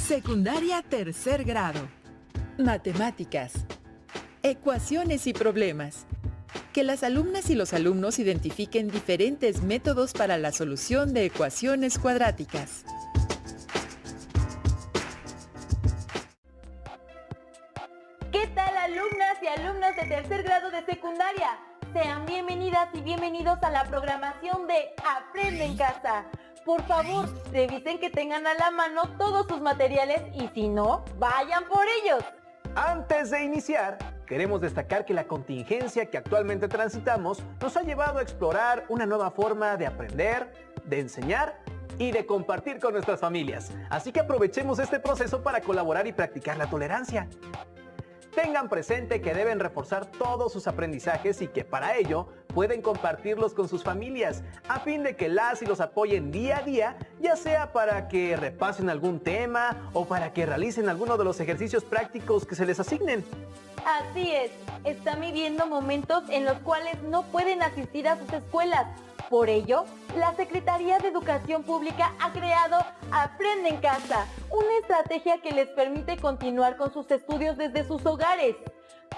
Secundaria tercer grado. Matemáticas. Ecuaciones y problemas. Que las alumnas y los alumnos identifiquen diferentes métodos para la solución de ecuaciones cuadráticas. ¿Qué tal, alumnas y alumnos de tercer grado de secundaria? Sean bienvenidas y bienvenidos a la programación de Aprende en Casa. Por favor, revisen que tengan a la mano todos sus materiales y si no, vayan por ellos. Antes de iniciar, queremos destacar que la contingencia que actualmente transitamos nos ha llevado a explorar una nueva forma de aprender, de enseñar y de compartir con nuestras familias. Así que aprovechemos este proceso para colaborar y practicar la tolerancia. Tengan presente que deben reforzar todos sus aprendizajes y que para ello pueden compartirlos con sus familias a fin de que las y los apoyen día a día, ya sea para que repasen algún tema o para que realicen alguno de los ejercicios prácticos que se les asignen. Así es, están viviendo momentos en los cuales no pueden asistir a sus escuelas. Por ello, la Secretaría de Educación Pública ha creado Aprende en Casa, una estrategia que les permite continuar con sus estudios desde sus hogares,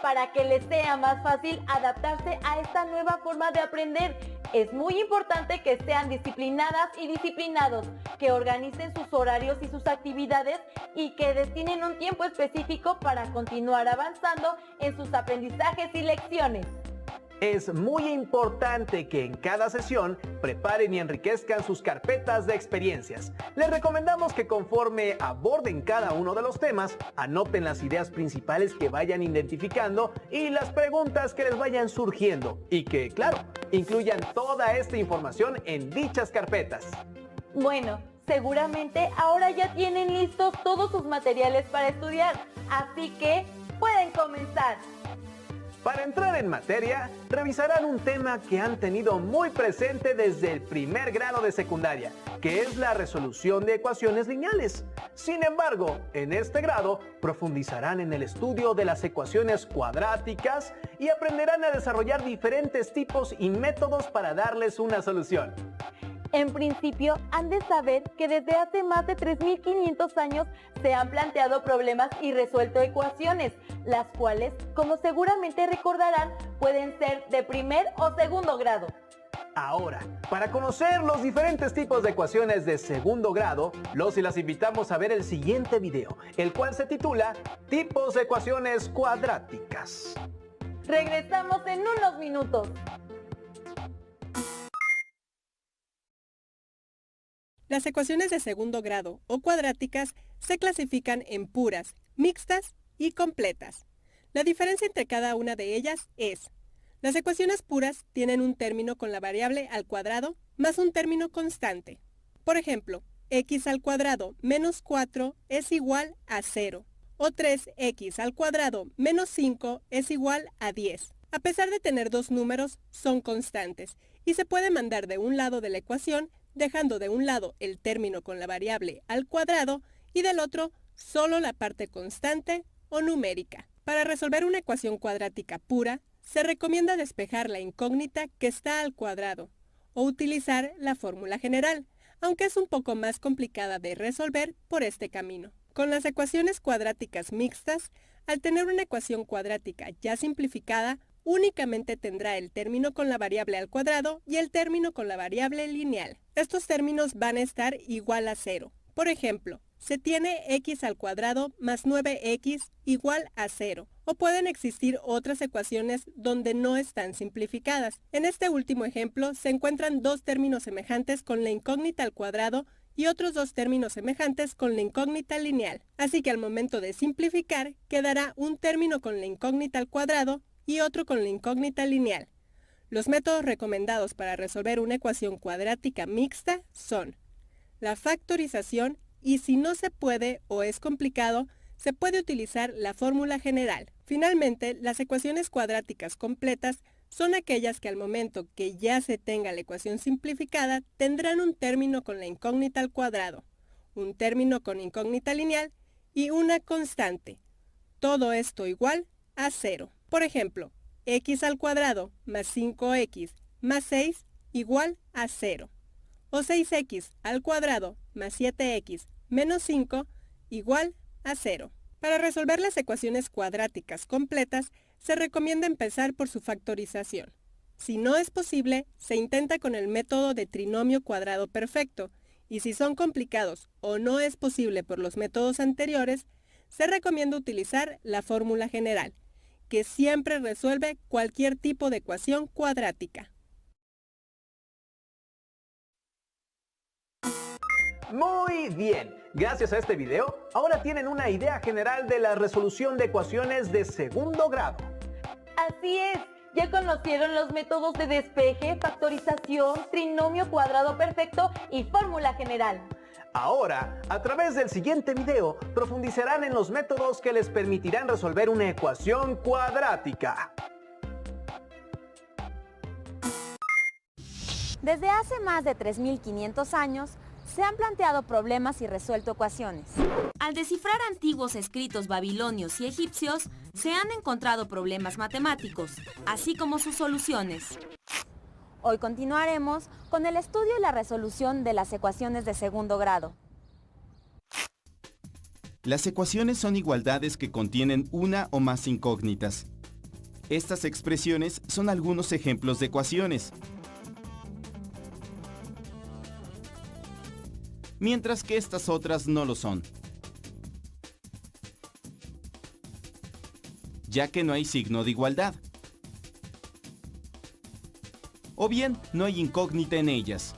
para que les sea más fácil adaptarse a esta nueva forma de aprender. Es muy importante que sean disciplinadas y disciplinados, que organicen sus horarios y sus actividades y que destinen un tiempo específico para continuar avanzando en sus aprendizajes y lecciones. Es muy importante que en cada sesión preparen y enriquezcan sus carpetas de experiencias. Les recomendamos que conforme aborden cada uno de los temas, anoten las ideas principales que vayan identificando y las preguntas que les vayan surgiendo. Y que, claro, incluyan toda esta información en dichas carpetas. Bueno, seguramente ahora ya tienen listos todos sus materiales para estudiar, así que pueden comenzar. Para entrar en materia, revisarán un tema que han tenido muy presente desde el primer grado de secundaria, que es la resolución de ecuaciones lineales. Sin embargo, en este grado profundizarán en el estudio de las ecuaciones cuadráticas y aprenderán a desarrollar diferentes tipos y métodos para darles una solución. En principio, han de saber que desde hace más de 3.500 años se han planteado problemas y resuelto ecuaciones, las cuales, como seguramente recordarán, pueden ser de primer o segundo grado. Ahora, para conocer los diferentes tipos de ecuaciones de segundo grado, los y las invitamos a ver el siguiente video, el cual se titula Tipos de ecuaciones cuadráticas. Regresamos en unos minutos. Las ecuaciones de segundo grado o cuadráticas se clasifican en puras, mixtas y completas. La diferencia entre cada una de ellas es: las ecuaciones puras tienen un término con la variable al cuadrado más un término constante. Por ejemplo, x al cuadrado menos 4 es igual a 0, o 3x al cuadrado menos 5 es igual a 10. A pesar de tener dos números, son constantes y se puede mandar de un lado de la ecuación dejando de un lado el término con la variable al cuadrado y del otro solo la parte constante o numérica. Para resolver una ecuación cuadrática pura, se recomienda despejar la incógnita que está al cuadrado o utilizar la fórmula general, aunque es un poco más complicada de resolver por este camino. Con las ecuaciones cuadráticas mixtas, al tener una ecuación cuadrática ya simplificada, únicamente tendrá el término con la variable al cuadrado y el término con la variable lineal. Estos términos van a estar igual a 0. Por ejemplo, se tiene x al cuadrado más 9x igual a 0. O pueden existir otras ecuaciones donde no están simplificadas. En este último ejemplo se encuentran dos términos semejantes con la incógnita al cuadrado y otros dos términos semejantes con la incógnita lineal. Así que al momento de simplificar, quedará un término con la incógnita al cuadrado y otro con la incógnita lineal. Los métodos recomendados para resolver una ecuación cuadrática mixta son la factorización y si no se puede o es complicado, se puede utilizar la fórmula general. Finalmente, las ecuaciones cuadráticas completas son aquellas que al momento que ya se tenga la ecuación simplificada tendrán un término con la incógnita al cuadrado, un término con incógnita lineal y una constante. Todo esto igual a 0. Por ejemplo, x al cuadrado más 5x más 6 igual a 0. O 6x al cuadrado más 7x menos 5 igual a 0. Para resolver las ecuaciones cuadráticas completas, se recomienda empezar por su factorización. Si no es posible, se intenta con el método de trinomio cuadrado perfecto, y si son complicados o no es posible por los métodos anteriores, se recomienda utilizar la fórmula general, que siempre resuelve cualquier tipo de ecuación cuadrática. Muy bien, gracias a este video, ahora tienen una idea general de la resolución de ecuaciones de segundo grado. Así es, ya conocieron los métodos de despeje, factorización, trinomio cuadrado perfecto y fórmula general. Ahora, a través del siguiente video, profundizarán en los métodos que les permitirán resolver una ecuación cuadrática. Desde hace más de 3.500 años, se han planteado problemas y resuelto ecuaciones. Al descifrar antiguos escritos babilonios y egipcios, se han encontrado problemas matemáticos, así como sus soluciones. Hoy continuaremos con el estudio y la resolución de las ecuaciones de segundo grado. Las ecuaciones son igualdades que contienen una o más incógnitas. Estas expresiones son algunos ejemplos de ecuaciones. Mientras que estas otras no lo son, ya que no hay signo de igualdad, o bien no hay incógnita en ellas.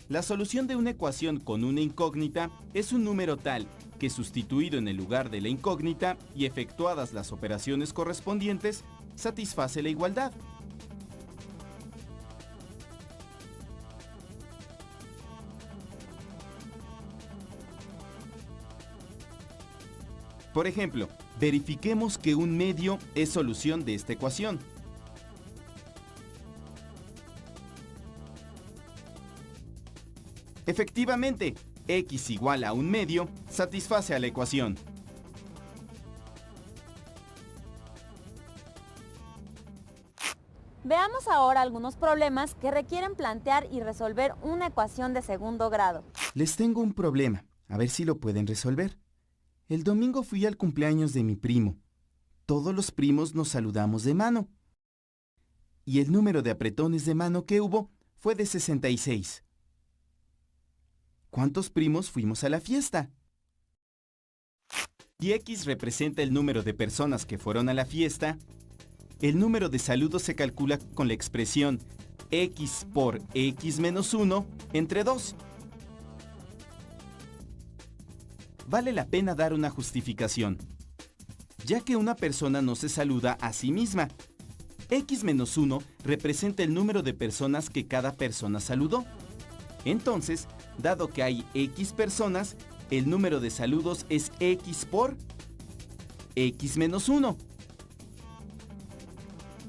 La solución de una ecuación con una incógnita es un número tal que, sustituido en el lugar de la incógnita y efectuadas las operaciones correspondientes, satisface la igualdad. Por ejemplo, verifiquemos que un medio es solución de esta ecuación. Efectivamente, x igual a un medio satisface a la ecuación. Veamos ahora algunos problemas que requieren plantear y resolver una ecuación de segundo grado. Les tengo un problema, a ver si lo pueden resolver. El domingo fui al cumpleaños de mi primo. Todos los primos nos saludamos de mano. Y el número de apretones de mano que hubo fue de 66. ¿Cuántos primos fuimos a la fiesta? Si x representa el número de personas que fueron a la fiesta, el número de saludos se calcula con la expresión x por x menos 1 entre 2. Vale la pena dar una justificación, ya que una persona no se saluda a sí misma. X menos 1 representa el número de personas que cada persona saludó. Entonces, dado que hay X personas, el número de saludos es X por X menos 1.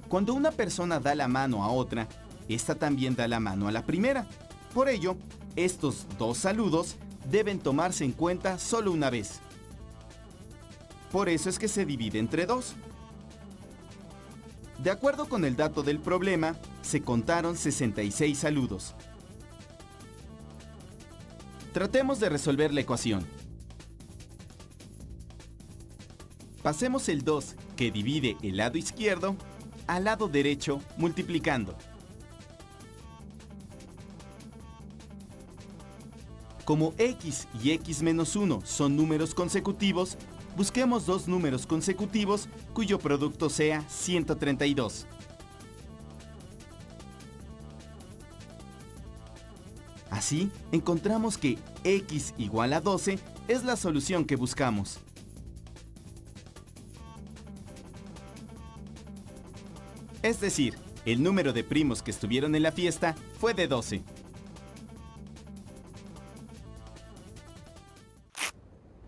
Cuando una persona da la mano a otra, esta también da la mano a la primera. Por ello, estos dos saludos deben tomarse en cuenta solo una vez. Por eso es que se divide entre 2. De acuerdo con el dato del problema, se contaron 66 saludos. Tratemos de resolver la ecuación. Pasemos el 2, que divide el lado izquierdo, al lado derecho multiplicando. Como x y x menos 1 son números consecutivos, busquemos dos números consecutivos cuyo producto sea 132. Así, encontramos que x igual a 12 es la solución que buscamos. Es decir, el número de primos que estuvieron en la fiesta fue de 12.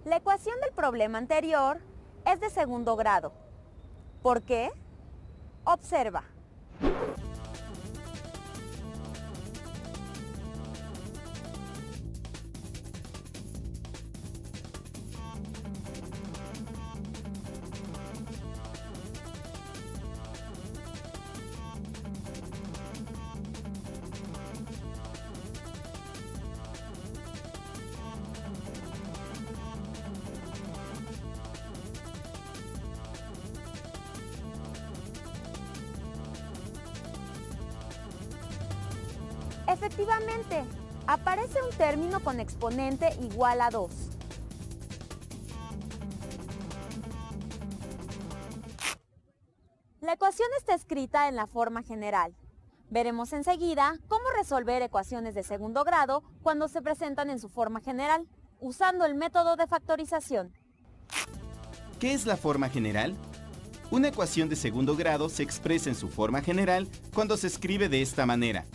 La ecuación del problema anterior es de segundo grado. ¿Por qué? Observa. Efectivamente, aparece un término con exponente igual a 2. La ecuación está escrita en la forma general. Veremos enseguida cómo resolver ecuaciones de segundo grado cuando se presentan en su forma general, usando el método de factorización. ¿Qué es la forma general? Una ecuación de segundo grado se expresa en su forma general cuando se escribe de esta manera.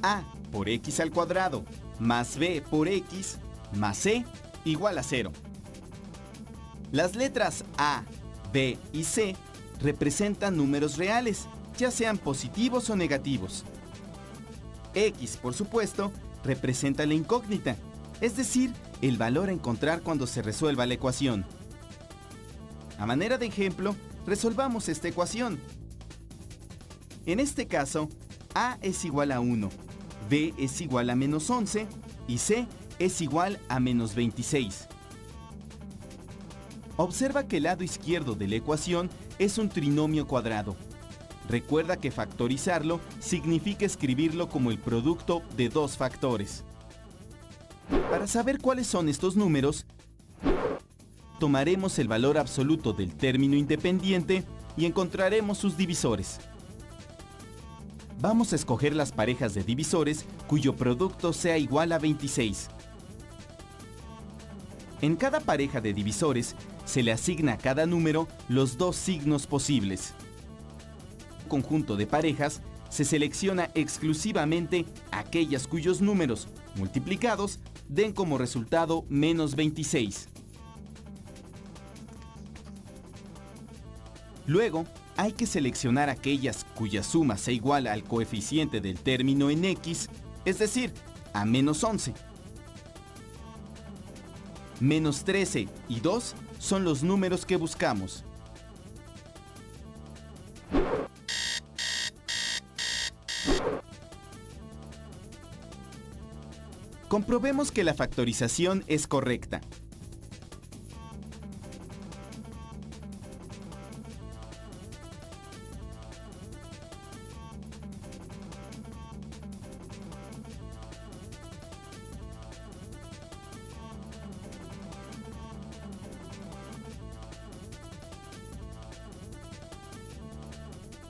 A por x al cuadrado más b por x más c igual a 0. Las letras A, B y C representan números reales, ya sean positivos o negativos. X, por supuesto, representa la incógnita, es decir, el valor a encontrar cuando se resuelva la ecuación. A manera de ejemplo, resolvamos esta ecuación. En este caso, A es igual a 1, B es igual a menos 11 y C es igual a menos 26. Observa que el lado izquierdo de la ecuación es un trinomio cuadrado. Recuerda que factorizarlo significa escribirlo como el producto de dos factores. Para saber cuáles son estos números, tomaremos el valor absoluto del término independiente y encontraremos sus divisores. Vamos a escoger las parejas de divisores cuyo producto sea igual a 26. En cada pareja de divisores se le asigna a cada número los dos signos posibles. En un conjunto de parejas se selecciona exclusivamente aquellas cuyos números multiplicados den como resultado menos 26. Luego, hay que seleccionar aquellas cuya suma sea igual al coeficiente del término en x, es decir, a menos 11. Menos 13 y 2 son los números que buscamos. Comprobemos que la factorización es correcta.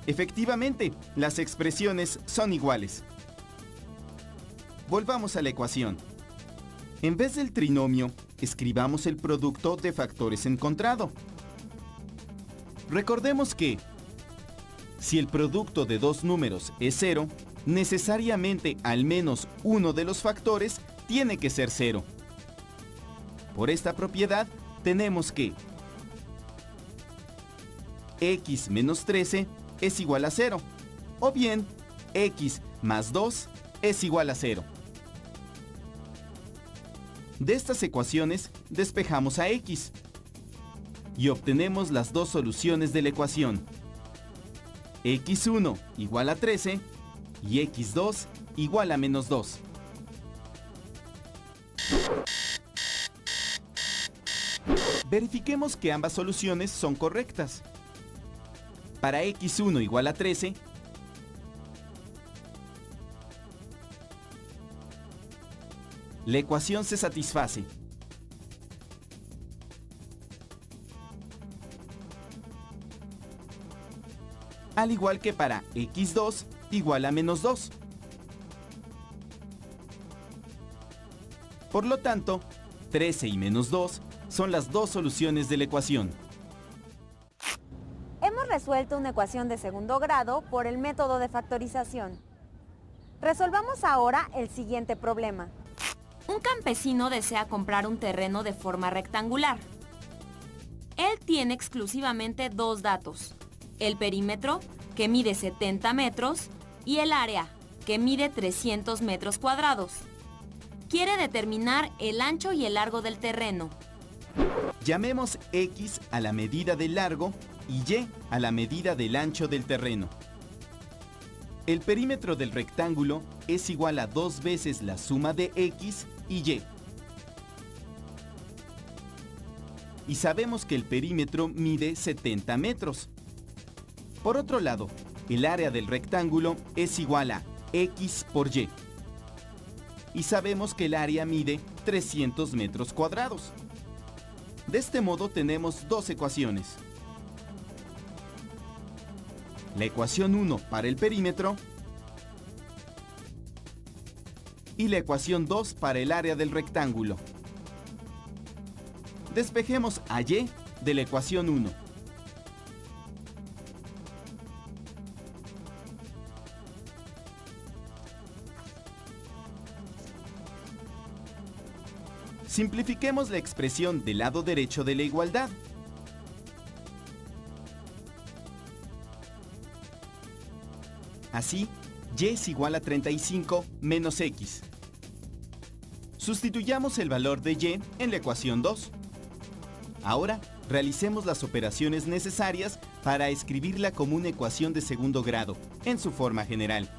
Efectivamente, las expresiones son iguales. Volvamos a la ecuación. En vez del trinomio, escribamos el producto de factores encontrado. Recordemos que, si el producto de dos números es 0, necesariamente al menos uno de los factores tiene que ser 0. Por esta propiedad, tenemos que x menos 13 es igual a 0, o bien x más 2 es igual a 0. De estas ecuaciones despejamos a x y obtenemos las dos soluciones de la ecuación. x1 igual a 13 y x2 igual a menos 2. Verifiquemos que ambas soluciones son correctas. Para x1 igual a 13, la ecuación se satisface. Al igual que para x2 igual a menos 2. Por lo tanto, 13 y menos 2 son las dos soluciones de la ecuación. Hemos resuelto una ecuación de segundo grado por el método de factorización. Resolvamos ahora el siguiente problema. Un campesino desea comprar un terreno de forma rectangular. Él tiene exclusivamente dos datos: el perímetro, que mide 70 metros, y el área, que mide 300 metros cuadrados. Quiere determinar el ancho y el largo del terreno. Llamemos x a la medida del largo y y a la medida del ancho del terreno. El perímetro del rectángulo es igual a 2 veces la suma de x y y. Y sabemos que el perímetro mide 70 metros. Por otro lado, el área del rectángulo es igual a X por Y. Y sabemos que el área mide 300 metros cuadrados. De este modo tenemos dos ecuaciones. La ecuación 1 para el perímetro y la ecuación 2 para el área del rectángulo. Despejemos a Y de la ecuación 1. Simplifiquemos la expresión del lado derecho de la igualdad. Así, Y es igual a 35 menos X. Sustituyamos el valor de Y en la ecuación 2. Ahora, realicemos las operaciones necesarias para escribirla como una ecuación de segundo grado, en su forma general.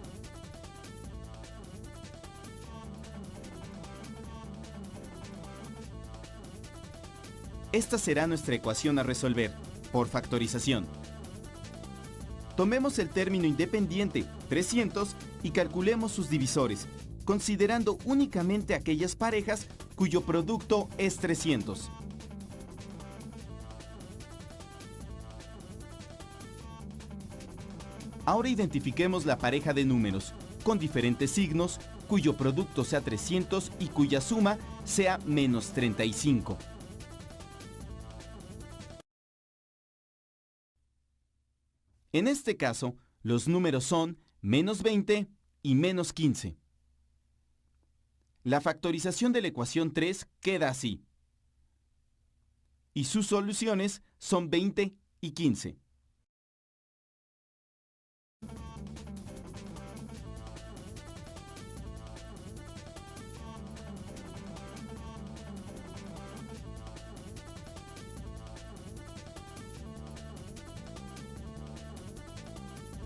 Esta será nuestra ecuación a resolver, por factorización. Tomemos el término independiente, 300, y calculemos sus divisores, considerando únicamente aquellas parejas cuyo producto es 300. Ahora identifiquemos la pareja de números, con diferentes signos, cuyo producto sea 300 y cuya suma sea menos 35. En este caso, los números son menos 20 y menos 15. La factorización de la ecuación 3 queda así. Y sus soluciones son 20 y 15.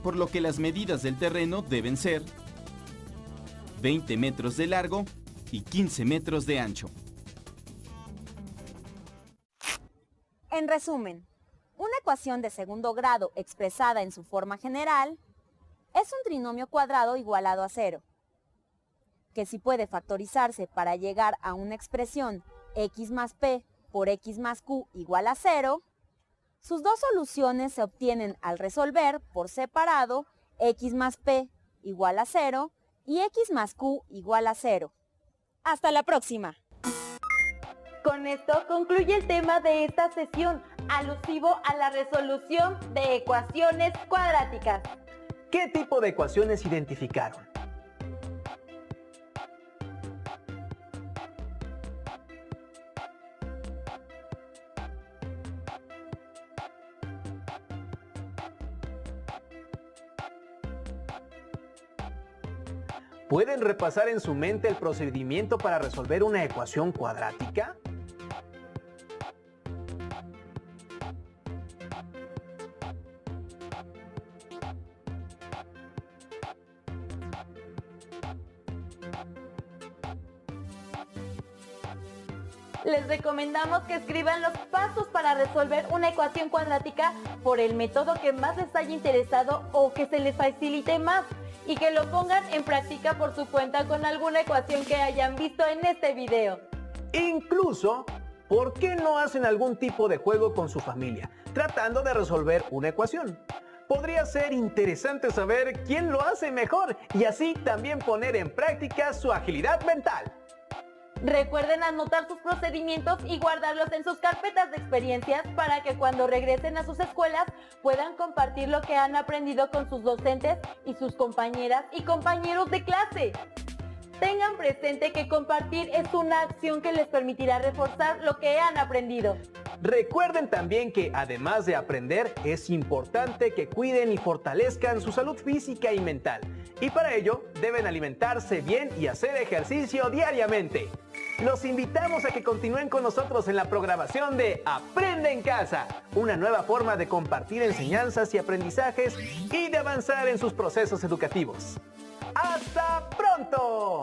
Por lo que las medidas del terreno deben ser 20 metros de largo y 15 metros de ancho. En resumen, una ecuación de segundo grado expresada en su forma general es un trinomio cuadrado igualado a 0, que si puede factorizarse para llegar a una expresión x más p por x más q igual a 0, sus dos soluciones se obtienen al resolver por separado x más p igual a 0 y x más q igual a 0. ¡Hasta la próxima! Con esto concluye el tema de esta sesión, alusivo a la resolución de ecuaciones cuadráticas. ¿Qué tipo de ecuaciones identificaron? ¿Pueden repasar en su mente el procedimiento para resolver una ecuación cuadrática? Les recomendamos que escriban los pasos para resolver una ecuación cuadrática por el método que más les haya interesado o que se les facilite más, y que lo pongan en práctica por su cuenta con alguna ecuación que hayan visto en este video. Incluso, ¿por qué no hacen algún tipo de juego con su familia, tratando de resolver una ecuación? Podría ser interesante saber quién lo hace mejor y así también poner en práctica su agilidad mental. Recuerden anotar sus procedimientos y guardarlos en sus carpetas de experiencias para que cuando regresen a sus escuelas puedan compartir lo que han aprendido con sus docentes y sus compañeras y compañeros de clase. Tengan presente que compartir es una acción que les permitirá reforzar lo que han aprendido. Recuerden también que además de aprender, es importante que cuiden y fortalezcan su salud física y mental. Y para ello, deben alimentarse bien y hacer ejercicio diariamente. Los invitamos a que continúen con nosotros en la programación de Aprende en Casa, una nueva forma de compartir enseñanzas y aprendizajes y de avanzar en sus procesos educativos. ¡Hasta pronto!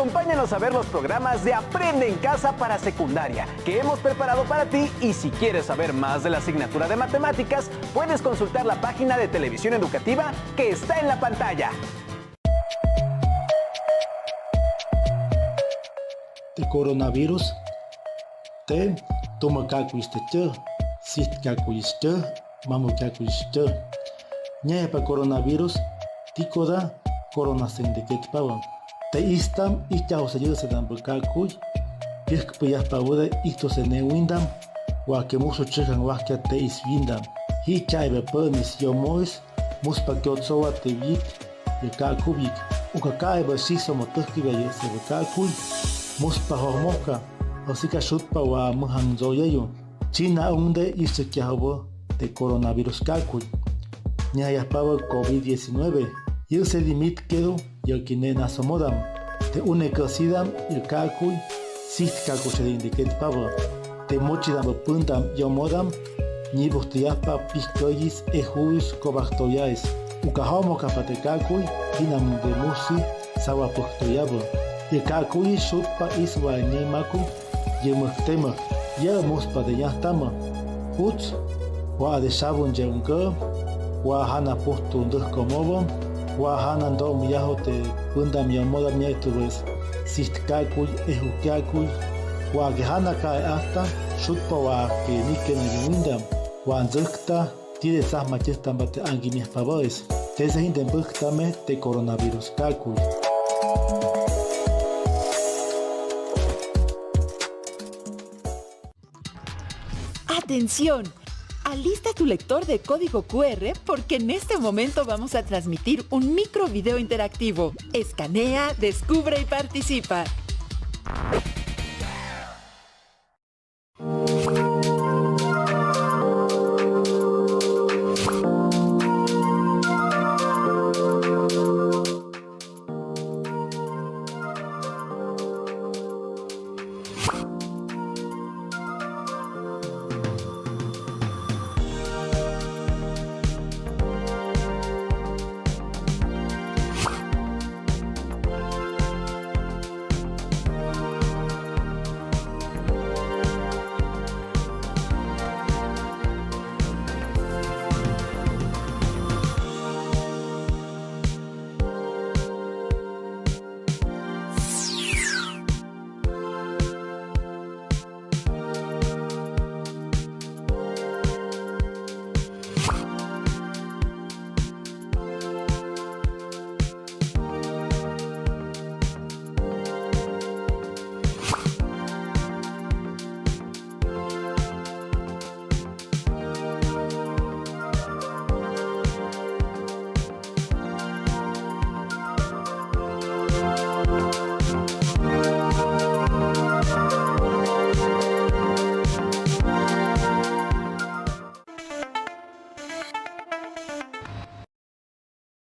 Acompáñanos a ver los programas de Aprende en Casa para secundaria que hemos preparado para ti, y si quieres saber más de la asignatura de matemáticas, puedes consultar la página de Televisión Educativa que está en la pantalla. El coronavirus te toma calculiste, si calculiste, mamu calculiste. Ñepa coronavirus tikoda corona sendeket pawan. Te istam ista osayuda se dan calcul. Pisk puyas pavuda isto se ne windam. Wa que muso chekan wahkia te isvindam. Hi chaibe permis yomois muspa kyotsowa te vit y calcubik. Uka kaiba siso motokiba y se calcul. Muspa hormoka. Osika shutpa wa muhan zoyayo. China unde iste kiahabo de coronavirus calcul. Ñaya pava COVID-19. Y se limit quedo y el quinena somodam. Te une cosidam el calcul. Sist calcul se indiquet pava. Te mochidam puntam yomodam. Ni bustiaspa piscoyis e juis cobactoyais. Ucahomo capate calcul. Hinam de musi sawa puctoyabo. El calcul shutpa iswa ni maku. Yemuchtema. Ya muspa de yastama. Uts. Wa de shabun jeunka. Wa hana pustu ndus komobo. Wa hana ndo miyaho te punda miyamoda miyatubes. Sist calcul ehu calcul. Wa que hana kae hasta. Shutpa wa que nike na yumindam. Wa anzukta. Tide sah machestan bate angimias pavoes. Tese hinden buktame te coronavirus calcul. ¡Atención! Alista tu lector de código QR porque en este momento vamos a transmitir un micro video interactivo. Escanea, descubre y participa.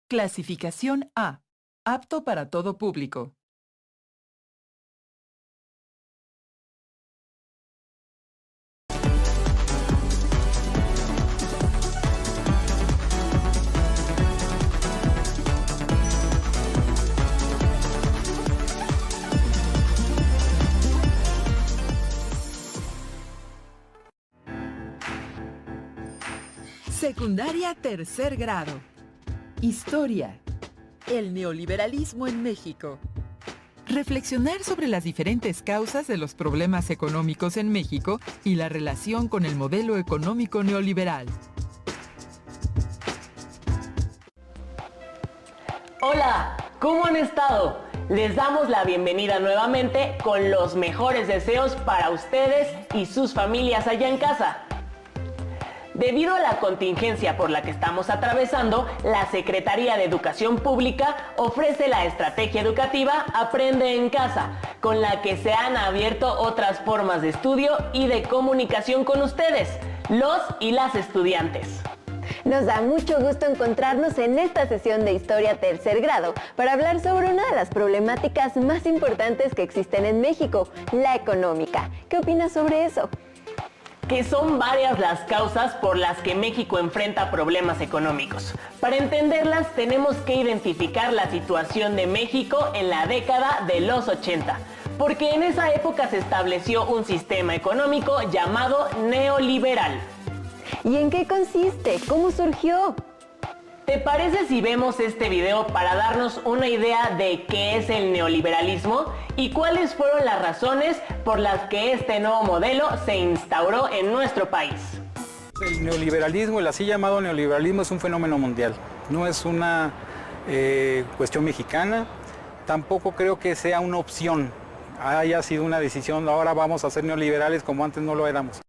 Clasificación A. Apto para todo público. Secundaria tercer grado. Historia. El neoliberalismo en México. Reflexionar sobre las diferentes causas de los problemas económicos en México y la relación con el modelo económico neoliberal. Hola, ¿cómo han estado? Les damos la bienvenida nuevamente con los mejores deseos para ustedes y sus familias allá en casa. Debido a la contingencia por la que estamos atravesando, la Secretaría de Educación Pública ofrece la estrategia educativa Aprende en Casa, con la que se han abierto otras formas de estudio y de comunicación con ustedes, los y las estudiantes. Nos da mucho gusto encontrarnos en esta sesión de Historia Tercer Grado para hablar sobre una de las problemáticas más importantes que existen en México, la económica. ¿Qué opinas sobre eso? que son varias las causas por las que México enfrenta problemas económicos. Para entenderlas tenemos que identificar la situación de México en la década de los 80, porque en esa época se estableció un sistema económico llamado neoliberal. ¿Y en qué consiste? ¿Cómo surgió? ¿Te parece si vemos este video para darnos una idea de qué es el neoliberalismo y cuáles fueron las razones por las que este nuevo modelo se instauró en nuestro país? El neoliberalismo, el así llamado neoliberalismo, es un fenómeno mundial. No es una cuestión mexicana, tampoco creo que sea una opción, haya sido una decisión, ahora vamos a ser neoliberales como antes no lo éramos.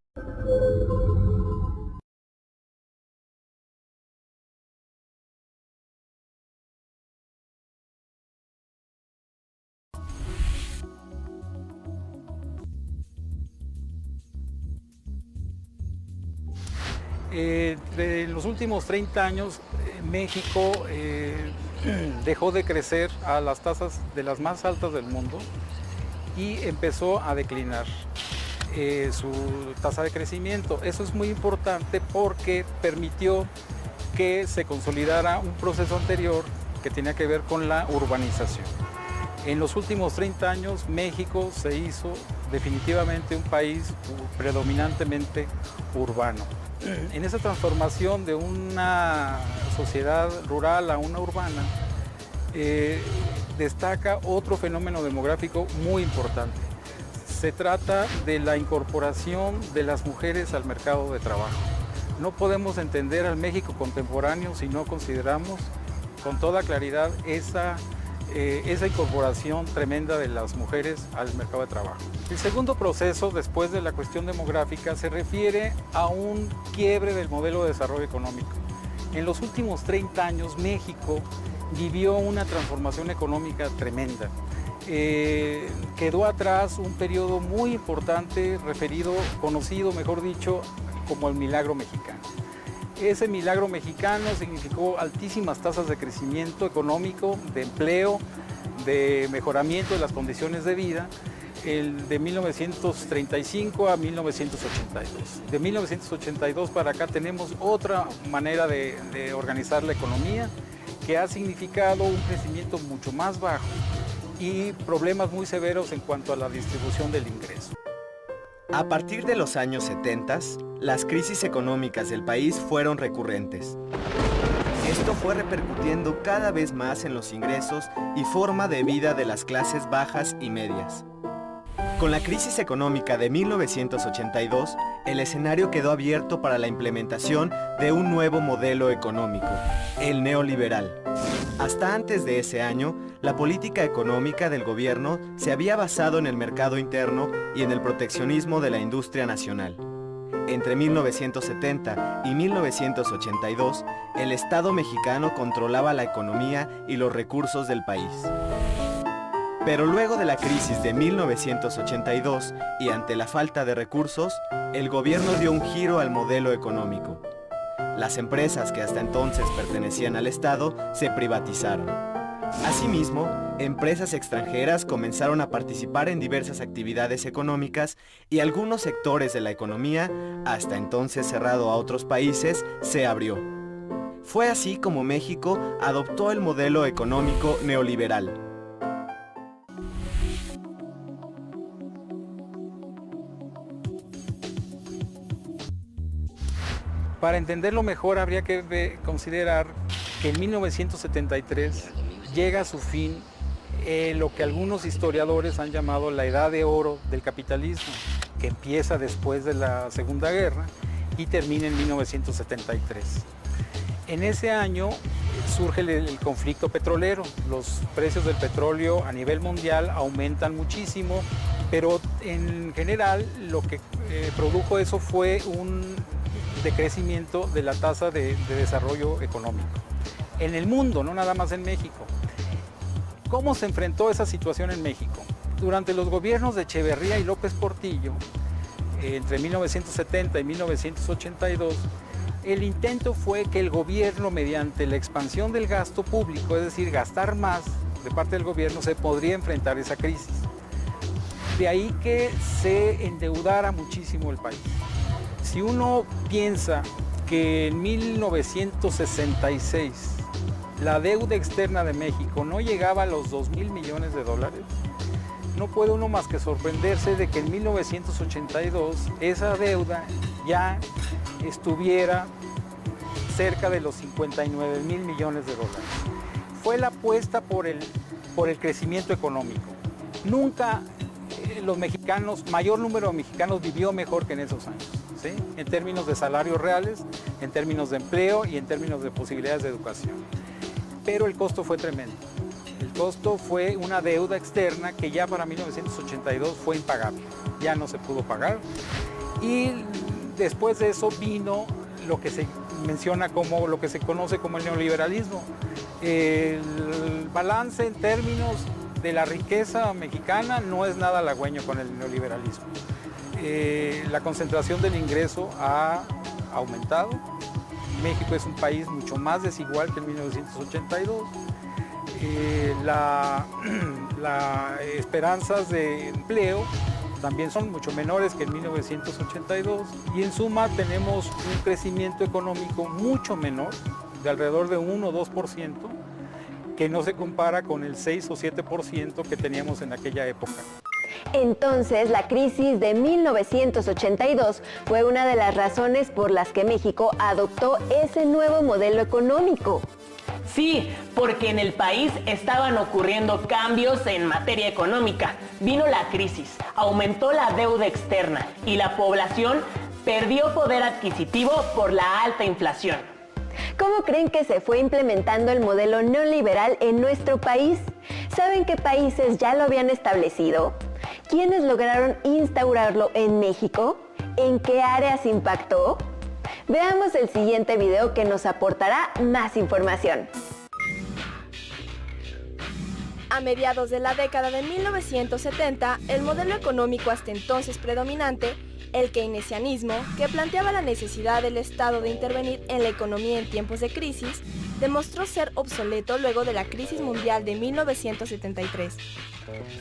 En los últimos 30 años México dejó de crecer a las tasas de las más altas del mundo y empezó a declinar su tasa de crecimiento. Eso es muy importante porque permitió que se consolidara un proceso anterior que tenía que ver con la urbanización. En los últimos 30 años México se hizo definitivamente un país predominantemente urbano. En esa transformación de una sociedad rural a una urbana, destaca otro fenómeno demográfico muy importante. Se trata de la incorporación de las mujeres al mercado de trabajo. No podemos entender al México contemporáneo si no consideramos con toda claridad esa incorporación tremenda de las mujeres al mercado de trabajo. El segundo proceso, después de la cuestión demográfica, se refiere a un quiebre del modelo de desarrollo económico. En los últimos 30 años, México vivió una transformación económica tremenda. Quedó atrás un periodo muy importante conocido, mejor dicho, como el milagro mexicano. Ese milagro mexicano significó altísimas tasas de crecimiento económico, de empleo, de mejoramiento de las condiciones de vida, el de 1935 a 1982. De 1982 para acá tenemos otra manera de organizar la economía que ha significado un crecimiento mucho más bajo y problemas muy severos en cuanto a la distribución del ingreso. A partir de los años 70, las crisis económicas del país fueron recurrentes. Esto fue repercutiendo cada vez más en los ingresos y forma de vida de las clases bajas y medias. Con la crisis económica de 1982, el escenario quedó abierto para la implementación de un nuevo modelo económico, el neoliberal. Hasta antes de ese año, la política económica del gobierno se había basado en el mercado interno y en el proteccionismo de la industria nacional. Entre 1970 y 1982, el Estado mexicano controlaba la economía y los recursos del país. Pero luego de la crisis de 1982 y ante la falta de recursos, el gobierno dio un giro al modelo económico. Las empresas que hasta entonces pertenecían al Estado se privatizaron. Asimismo, empresas extranjeras comenzaron a participar en diversas actividades económicas y algunos sectores de la economía, hasta entonces cerrado a otros países, se abrió. Fue así como México adoptó el modelo económico neoliberal. Para entenderlo mejor habría que considerar que en 1973 llega a su fin lo que algunos historiadores han llamado la edad de oro del capitalismo, que empieza después de la Segunda Guerra y termina en 1973. En ese año surge el conflicto petrolero, los precios del petróleo a nivel mundial aumentan muchísimo, pero en general lo que produjo eso fue un decrecimiento de la tasa de desarrollo económico. En el mundo, no nada más en México. ¿Cómo se enfrentó esa situación en México? Durante los gobiernos de Echeverría y López Portillo, entre 1970 y 1982, el intento fue que el gobierno, mediante la expansión del gasto público, es decir, gastar más de parte del gobierno, se podría enfrentar esa crisis. De ahí que se endeudara muchísimo el país. Si uno piensa que en 1966 la deuda externa de México no llegaba a los 2,000 millones de dólares, no puede uno más que sorprenderse de que en 1982 esa deuda ya estuviera cerca de los 59,000 millones de dólares. Fue la apuesta por el crecimiento económico. Nunca los mexicanos, mayor número de mexicanos vivió mejor que en esos años, ¿sí? En términos de salarios reales, en términos de empleo y en términos de posibilidades de educación. Pero el costo fue tremendo. El costo fue una deuda externa que ya para 1982 fue impagable, ya no se pudo pagar. Y después de eso vino lo que se menciona como, lo que se conoce como el neoliberalismo. El balance en términos de la riqueza mexicana no es nada halagüeño con el neoliberalismo. La concentración del ingreso ha aumentado. México es un país mucho más desigual que en 1982. Las esperanzas de empleo también son mucho menores que en 1982 y en suma tenemos un crecimiento económico mucho menor, de alrededor de 1 o 2%, que no se compara con el 6 o 7% que teníamos en aquella época. Entonces, la crisis de 1982 fue una de las razones por las que México adoptó ese nuevo modelo económico. Sí, porque en el país estaban ocurriendo cambios en materia económica. Vino la crisis, aumentó la deuda externa y la población perdió poder adquisitivo por la alta inflación. ¿Cómo creen que se fue implementando el modelo neoliberal en nuestro país? ¿Saben qué países ya lo habían establecido? ¿Quiénes lograron instaurarlo en México? ¿En qué áreas impactó? Veamos el siguiente video que nos aportará más información. A mediados de la década de 1970, el modelo económico hasta entonces predominante, el keynesianismo, que planteaba la necesidad del Estado de intervenir en la economía en tiempos de crisis, demostró ser obsoleto luego de la crisis mundial de 1973.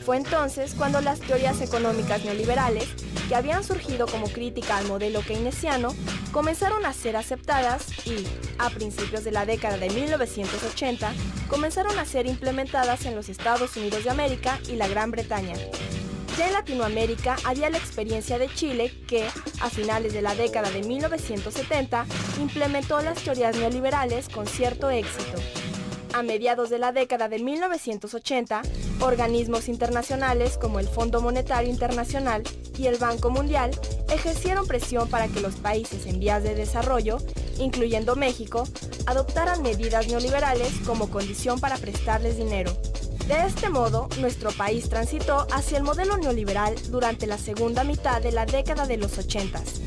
Fue entonces cuando las teorías económicas neoliberales, que habían surgido como crítica al modelo keynesiano, comenzaron a ser aceptadas y, a principios de la década de 1980, comenzaron a ser implementadas en los Estados Unidos de América y la Gran Bretaña. Ya en Latinoamérica había la experiencia de Chile que, a finales de la década de 1970, implementó las teorías neoliberales con cierto éxito. A mediados de la década de 1980, organismos internacionales como el Fondo Monetario Internacional y el Banco Mundial ejercieron presión para que los países en vías de desarrollo, incluyendo México, adoptaran medidas neoliberales como condición para prestarles dinero. De este modo, nuestro país transitó hacia el modelo neoliberal durante la segunda mitad de la década de los 80s.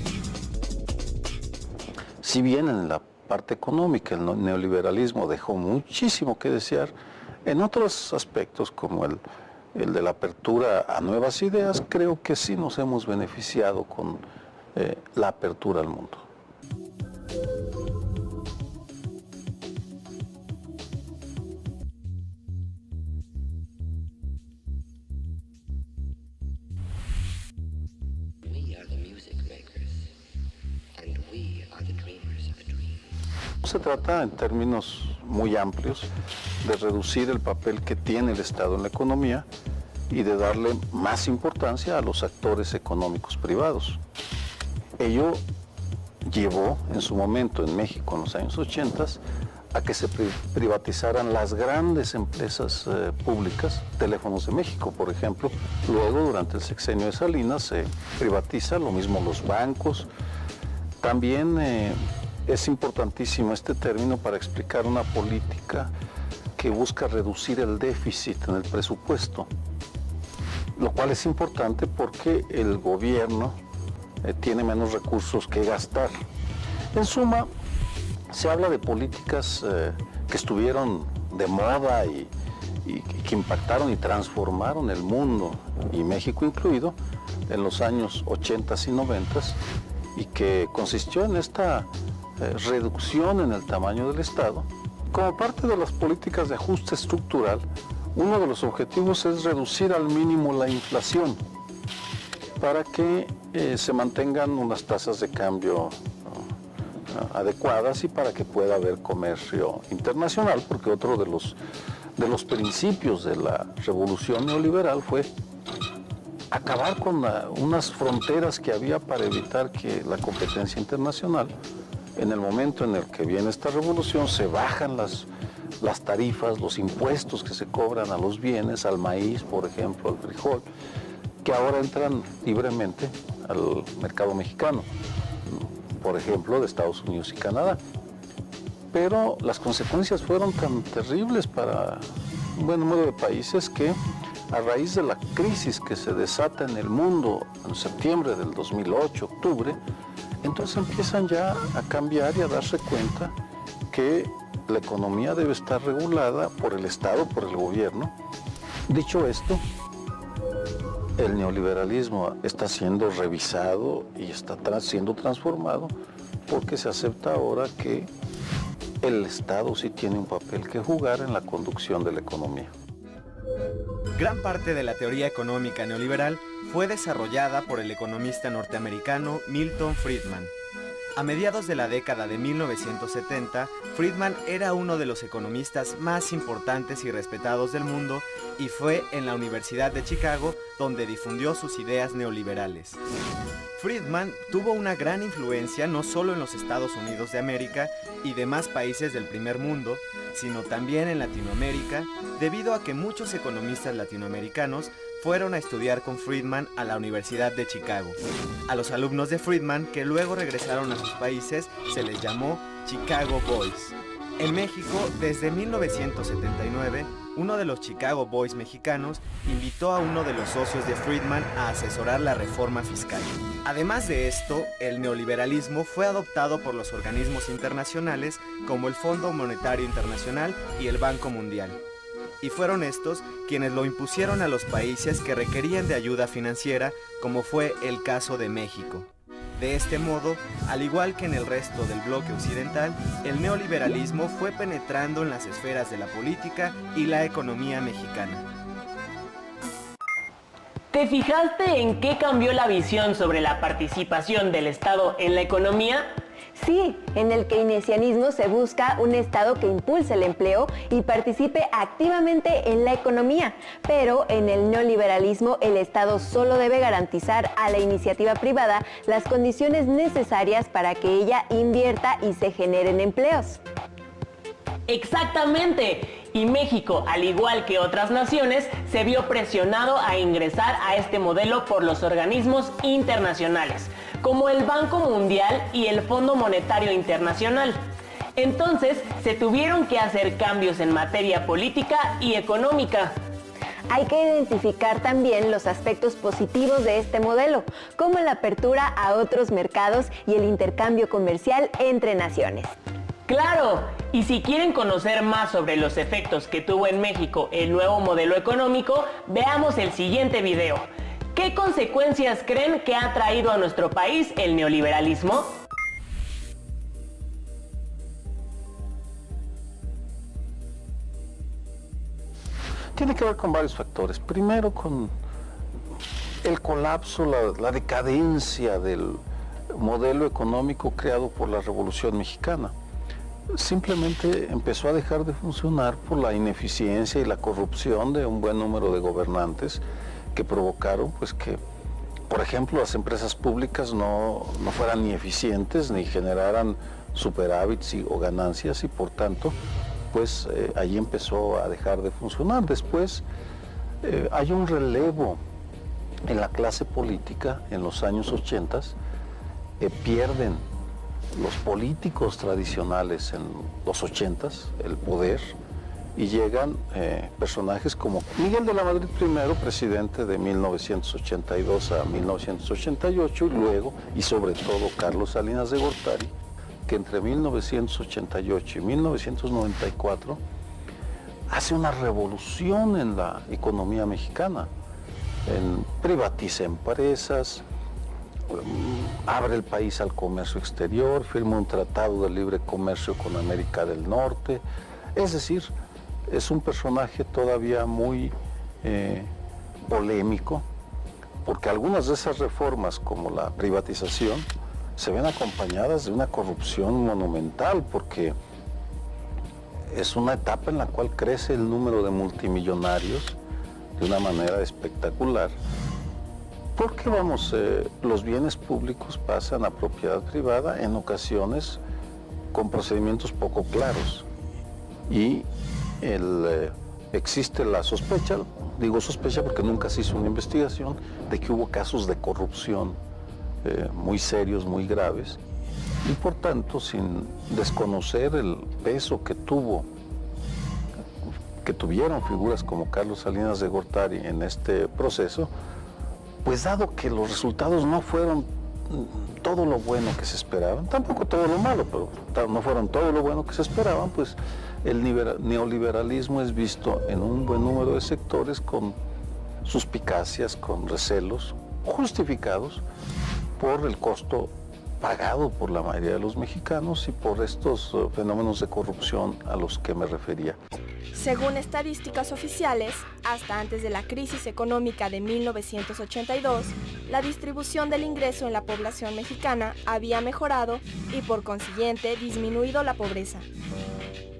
Si bien en la parte económica el neoliberalismo dejó muchísimo que desear, en otros aspectos como el de la apertura a nuevas ideas, creo que sí nos hemos beneficiado con la apertura al mundo. Se trata, en términos muy amplios, de reducir el papel que tiene el Estado en la economía y de darle más importancia a los actores económicos privados. Ello llevó en su momento en México en los años 80 a que se privatizaran las grandes empresas públicas, Teléfonos de México, por ejemplo. Luego, durante el sexenio de Salinas, se privatiza, lo mismo los bancos. También es importantísimo este término para explicar una política que busca reducir el déficit en el presupuesto, lo cual es importante porque el gobierno tiene menos recursos que gastar. En suma, se habla de políticas que estuvieron de moda y que impactaron y transformaron el mundo, y México incluido, en los años 80s y 90s, y que consistió en esta reducción en el tamaño del Estado. Como parte de las políticas de ajuste estructural, uno de los objetivos es reducir al mínimo la inflación. para que se mantengan unas tasas de cambio adecuadas y para que pueda haber comercio internacional, porque otro de los principios de la revolución neoliberal fue acabar con unas fronteras que había para evitar que la competencia internacional. En el momento en el que viene esta revolución se bajan las tarifas, los impuestos que se cobran a los bienes, al maíz, por ejemplo, al frijol, que ahora entran libremente al mercado mexicano, por ejemplo, de Estados Unidos y Canadá. Pero las consecuencias fueron tan terribles para un buen número de países que a raíz de la crisis que se desata en el mundo en septiembre del 2008, octubre, entonces empiezan ya a cambiar y a darse cuenta que la economía debe estar regulada por el Estado, por el gobierno. Dicho esto, el neoliberalismo está siendo revisado y está siendo transformado porque se acepta ahora que el Estado sí tiene un papel que jugar en la conducción de la economía. Gran parte de la teoría económica neoliberal fue desarrollada por el economista norteamericano Milton Friedman. A mediados de la década de 1970, Friedman era uno de los economistas más importantes y respetados del mundo y fue en la Universidad de Chicago donde difundió sus ideas neoliberales. Friedman tuvo una gran influencia no solo en los Estados Unidos de América y demás países del primer mundo, sino también en Latinoamérica, debido a que muchos economistas latinoamericanos fueron a estudiar con Friedman a la Universidad de Chicago. A los alumnos de Friedman que luego regresaron a sus países se les llamó Chicago Boys. En México, desde 1979, uno de los Chicago Boys mexicanos invitó a uno de los socios de Friedman a asesorar la reforma fiscal. Además de esto, el neoliberalismo fue adoptado por los organismos internacionales como el Fondo Monetario Internacional y el Banco Mundial. Y fueron estos quienes lo impusieron a los países que requerían de ayuda financiera, como fue el caso de México. De este modo, al igual que en el resto del bloque occidental, el neoliberalismo fue penetrando en las esferas de la política y la economía mexicana. ¿Te fijaste en qué cambió la visión sobre la participación del Estado en la economía? Sí, en el keynesianismo se busca un Estado que impulse el empleo y participe activamente en la economía, pero en el neoliberalismo el Estado solo debe garantizar a la iniciativa privada las condiciones necesarias para que ella invierta y se generen empleos. Exactamente, y México, al igual que otras naciones, se vio presionado a ingresar a este modelo por los organismos internacionales, como el Banco Mundial y el Fondo Monetario Internacional. Entonces, se tuvieron que hacer cambios en materia política y económica. Hay que identificar también los aspectos positivos de este modelo, como la apertura a otros mercados y el intercambio comercial entre naciones. ¡Claro! Y si quieren conocer más sobre los efectos que tuvo en México el nuevo modelo económico, veamos el siguiente video. ¿Qué consecuencias creen que ha traído a nuestro país el neoliberalismo? Tiene que ver con varios factores. Primero, con el colapso, la decadencia del modelo económico creado por la Revolución Mexicana. Simplemente empezó a dejar de funcionar por la ineficiencia y la corrupción de un buen número de gobernantes que provocaron pues que, por ejemplo, las empresas públicas no fueran ni eficientes ni generaran superávits o ganancias y por tanto pues allí empezó a dejar de funcionar. Después hay un relevo en la clase política en los años 80, pierden los políticos tradicionales en los 80s el poder y llegan personajes como Miguel de la Madrid I, presidente de 1982 a 1988 y luego y sobre todo Carlos Salinas de Gortari, que entre 1988 y 1994 hace una revolución en la economía mexicana, privatiza empresas, abre el país al comercio exterior, firma un tratado de libre comercio con América del Norte. Es decir, es un personaje todavía muy polémico, porque algunas de esas reformas, como la privatización, se ven acompañadas de una corrupción monumental, porque es una etapa en la cual crece el número de multimillonarios de una manera espectacular, porque los bienes públicos pasan a propiedad privada en ocasiones con procedimientos poco claros, y existe la sospecha, digo sospecha porque nunca se hizo una investigación, de que hubo casos de corrupción muy serios, muy graves, y por tanto, sin desconocer el peso que tuvieron figuras como Carlos Salinas de Gortari en este proceso, pues dado que los resultados no fueron todo lo bueno que se esperaban, tampoco todo lo malo, pero no fueron todo lo bueno que se esperaban, pues el neoliberalismo es visto en un buen número de sectores con suspicacias, con recelos justificados por el costo pagado por la mayoría de los mexicanos y por estos fenómenos de corrupción a los que me refería. Según estadísticas oficiales, hasta antes de la crisis económica de 1982, la distribución del ingreso en la población mexicana había mejorado y por consiguiente disminuido la pobreza.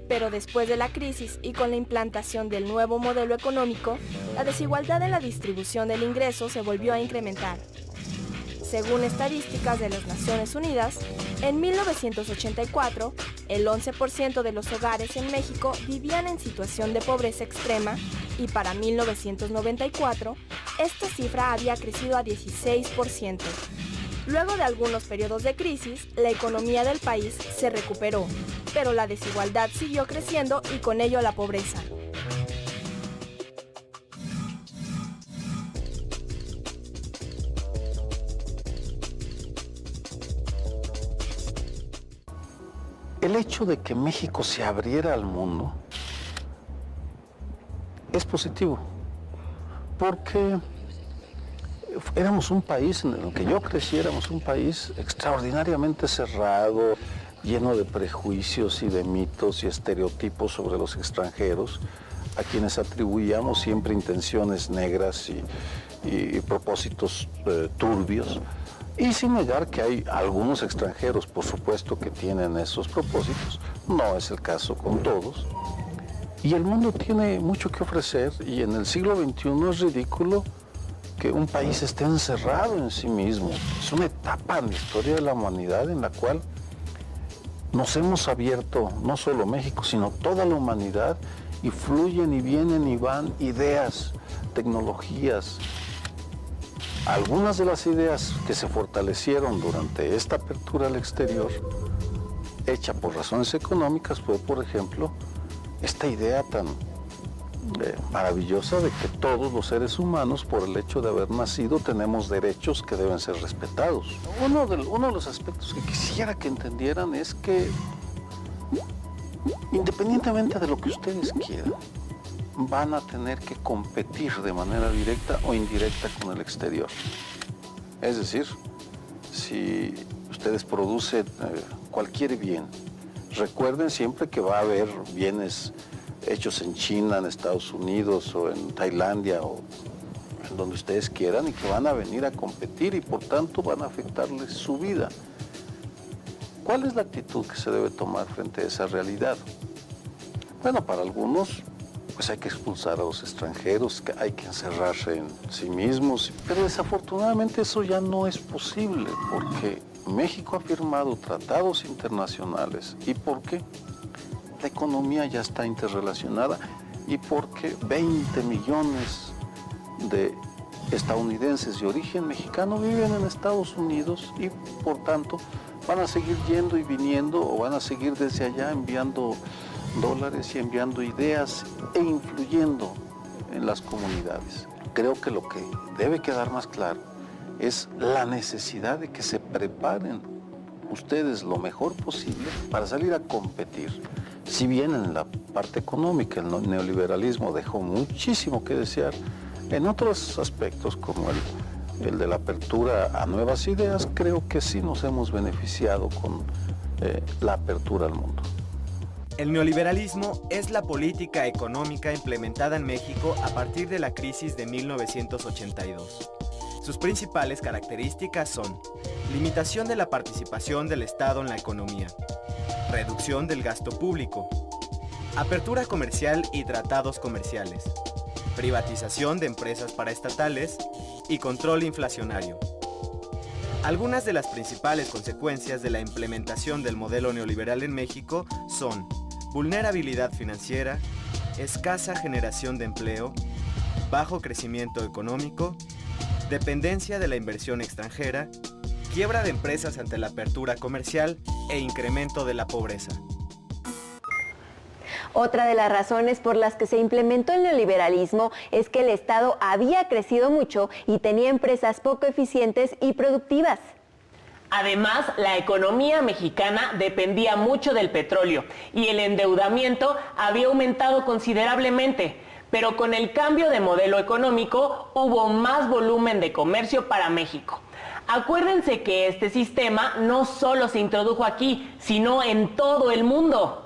Pero después de la crisis y con la implantación del nuevo modelo económico, la desigualdad en la distribución del ingreso se volvió a incrementar. Según estadísticas de las Naciones Unidas, en 1984, el 11% de los hogares en México vivían en situación de pobreza extrema y para 1994, esta cifra había crecido a 16%. Luego de algunos periodos de crisis, la economía del país se recuperó, pero la desigualdad siguió creciendo y con ello la pobreza. El hecho de que México se abriera al mundo es positivo, porque éramos un país, en el que yo crecí, éramos un país extraordinariamente cerrado, lleno de prejuicios y de mitos y estereotipos sobre los extranjeros, a quienes atribuíamos siempre intenciones negras y propósitos turbios. Y sin negar que hay algunos extranjeros, por supuesto, que tienen esos propósitos, no es el caso con todos. Y el mundo tiene mucho que ofrecer, y en el siglo XXI es ridículo que un país esté encerrado en sí mismo. Es una etapa en la historia de la humanidad en la cual nos hemos abierto, no solo México, sino toda la humanidad, y fluyen y vienen y van ideas, tecnologías. Algunas de las ideas que se fortalecieron durante esta apertura al exterior, hecha por razones económicas, fue, por ejemplo, esta idea tan maravillosa de que todos los seres humanos, por el hecho de haber nacido, tenemos derechos que deben ser respetados. Uno de los aspectos que quisiera que entendieran es que, independientemente de lo que ustedes quieran, van a tener que competir de manera directa o indirecta con el exterior. Es decir, si ustedes producen cualquier bien, recuerden siempre que va a haber bienes hechos en China, en Estados Unidos o en Tailandia o en donde ustedes quieran, y que van a venir a competir y por tanto van a afectarles su vida. ¿Cuál es la actitud que se debe tomar frente a esa realidad? Bueno, para algunos, pues hay que expulsar a los extranjeros, que hay que encerrarse en sí mismos, pero desafortunadamente eso ya no es posible, porque México ha firmado tratados internacionales y porque la economía ya está interrelacionada y porque 20 millones de estadounidenses de origen mexicano viven en Estados Unidos y por tanto van a seguir yendo y viniendo, o van a seguir desde allá enviando dólares y enviando ideas e influyendo en las comunidades. Creo que lo que debe quedar más claro es la necesidad de que se preparen ustedes lo mejor posible para salir a competir. Si bien en la parte económica el neoliberalismo dejó muchísimo que desear, en otros aspectos como el de la apertura a nuevas ideas, creo que sí nos hemos beneficiado con la apertura al mundo. El neoliberalismo es la política económica implementada en México a partir de la crisis de 1982. Sus principales características son limitación de la participación del Estado en la economía, reducción del gasto público, apertura comercial y tratados comerciales, privatización de empresas paraestatales y control inflacionario. Algunas de las principales consecuencias de la implementación del modelo neoliberal en México son vulnerabilidad financiera, escasa generación de empleo, bajo crecimiento económico, dependencia de la inversión extranjera, quiebra de empresas ante la apertura comercial e incremento de la pobreza. Otra de las razones por las que se implementó el neoliberalismo es que el Estado había crecido mucho y tenía empresas poco eficientes y productivas. Además, la economía mexicana dependía mucho del petróleo y el endeudamiento había aumentado considerablemente, pero con el cambio de modelo económico hubo más volumen de comercio para México. Acuérdense que este sistema no solo se introdujo aquí, sino en todo el mundo.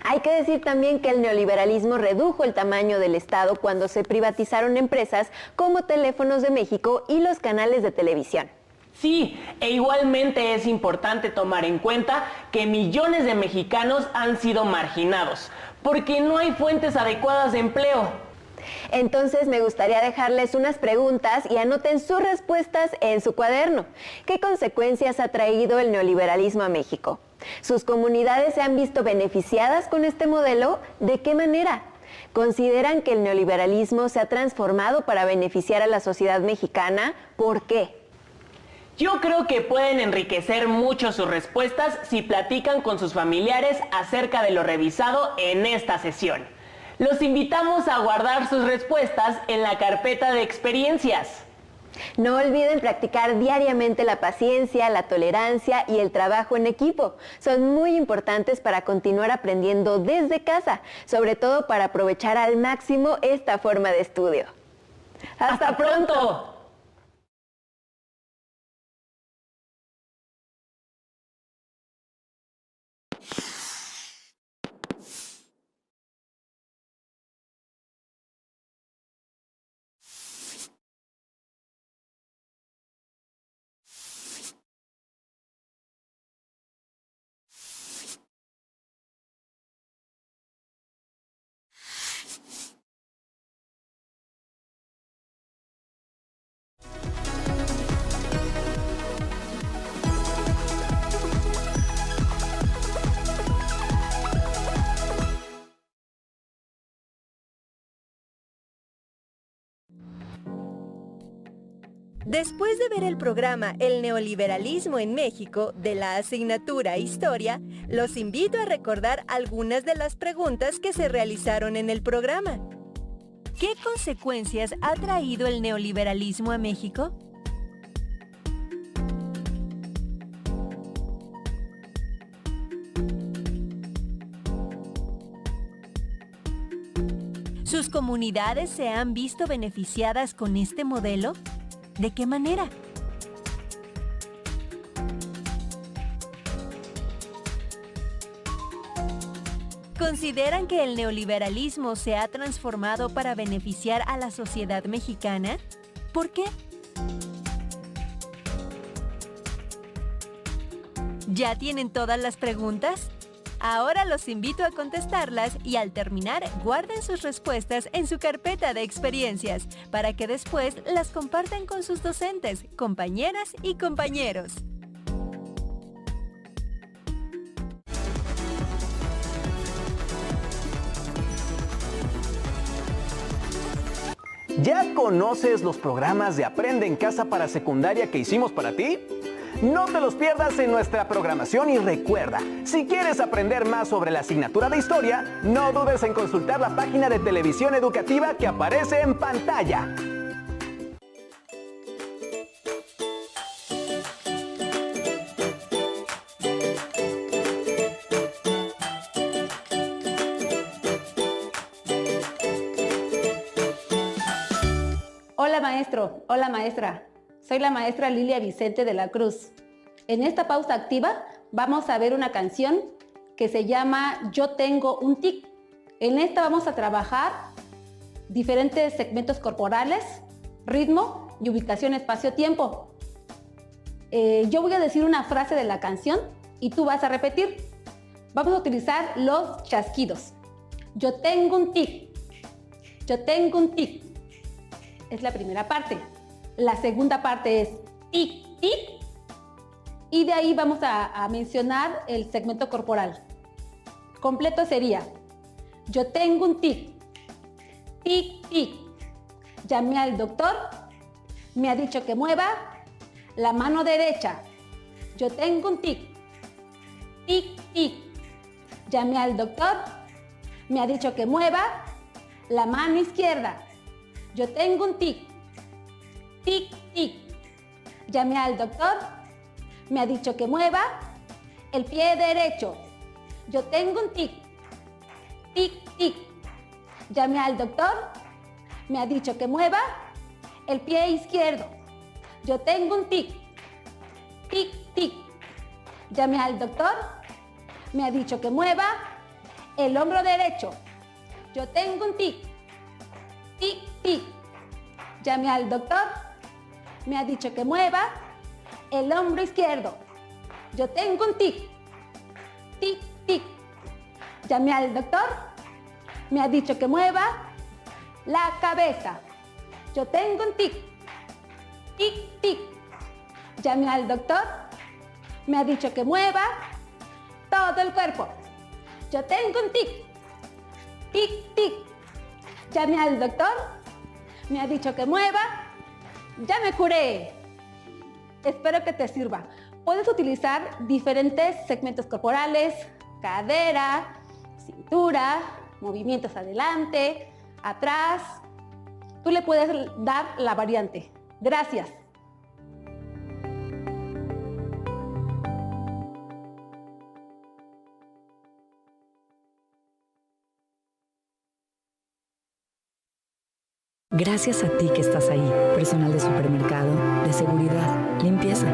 Hay que decir también que el neoliberalismo redujo el tamaño del Estado cuando se privatizaron empresas como Teléfonos de México y los canales de televisión. Sí, e igualmente es importante tomar en cuenta que millones de mexicanos han sido marginados, porque no hay fuentes adecuadas de empleo. Entonces me gustaría dejarles unas preguntas y anoten sus respuestas en su cuaderno. ¿Qué consecuencias ha traído el neoliberalismo a México? ¿Sus comunidades se han visto beneficiadas con este modelo? ¿De qué manera? ¿Consideran que el neoliberalismo se ha transformado para beneficiar a la sociedad mexicana? ¿Por qué? Yo creo que pueden enriquecer mucho sus respuestas si platican con sus familiares acerca de lo revisado en esta sesión. Los invitamos a guardar sus respuestas en la carpeta de experiencias. No olviden practicar diariamente la paciencia, la tolerancia y el trabajo en equipo. Son muy importantes para continuar aprendiendo desde casa, sobre todo para aprovechar al máximo esta forma de estudio. ¡Hasta pronto! Después de ver el programa El neoliberalismo en México de la asignatura Historia, los invito a recordar algunas de las preguntas que se realizaron en el programa. ¿Qué consecuencias ha traído el neoliberalismo a México? ¿Sus comunidades se han visto beneficiadas con este modelo? ¿De qué manera? ¿Consideran que el neoliberalismo se ha transformado para beneficiar a la sociedad mexicana? ¿Por qué? ¿Ya tienen todas las preguntas? Ahora los invito a contestarlas y al terminar guarden sus respuestas en su carpeta de experiencias para que después las compartan con sus docentes, compañeras y compañeros. ¿Ya conoces los programas de Aprende en Casa para secundaria que hicimos para ti? No te los pierdas en nuestra programación y recuerda, si quieres aprender más sobre la asignatura de Historia, no dudes en consultar la página de televisión educativa que aparece en pantalla. Hola maestro, hola maestra. Soy la maestra Lilia Vicente de la Cruz. En esta pausa activa vamos a ver una canción que se llama Yo tengo un tic. En esta vamos a trabajar diferentes segmentos corporales, ritmo y ubicación espacio-tiempo. Yo voy a decir una frase de la canción y tú vas a repetir. Vamos a utilizar los chasquidos. Yo tengo un tic. Yo tengo un tic. Es la primera parte. La segunda parte es tic, tic. Y de ahí vamos a mencionar el segmento corporal. Completo sería: yo tengo un tic. Tic, tic. Llamé al doctor. Me ha dicho que mueva la mano derecha. Yo tengo un tic. Tic, tic. Llamé al doctor. Me ha dicho que mueva la mano izquierda. Yo tengo un tic. Tic, tic. Llamé al doctor. Me ha dicho que mueva el pie derecho. Yo tengo un tic. Tic, tic. Llamé al doctor. Me ha dicho que mueva el pie izquierdo. Yo tengo un tic. Tic, tic. Llamé al doctor. Me ha dicho que mueva el hombro derecho. Yo tengo un tic. Tic, tic. Llamé al doctor. Me ha dicho que mueva el hombro izquierdo. Yo tengo un tic. Tic, tic. Llamé al doctor. Me ha dicho que mueva la cabeza. Yo tengo un tic. Tic, tic. Llamé al doctor. Me ha dicho que mueva todo el cuerpo. Yo tengo un tic. Tic, tic. Llamé al doctor. Me ha dicho que mueva. Ya me curé. Espero que te sirva. Puedes utilizar diferentes segmentos corporales: cadera, cintura, movimientos adelante, atrás. Tú le puedes dar la variante. Gracias. Gracias a ti que estás ahí, personal de supermercado, de seguridad, limpieza,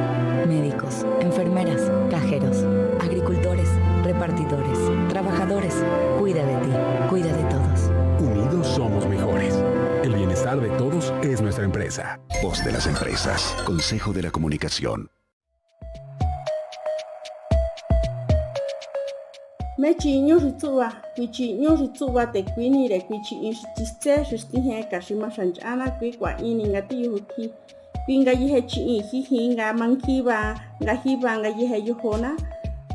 médicos, enfermeras, cajeros, agricultores, repartidores, trabajadores. Cuida de ti, cuida de todos. Unidos somos mejores. El bienestar de todos es nuestra empresa. Voz de las empresas. Consejo de la Comunicación. Mechiño ritsuba, kuichiño ritsuba te kuini re kuichiño chiste shistihe kashima shanchana kui kwa ini ngati yuki kuinga yihe chi'i hihinga mankiba ngahiba nga yihe yuhona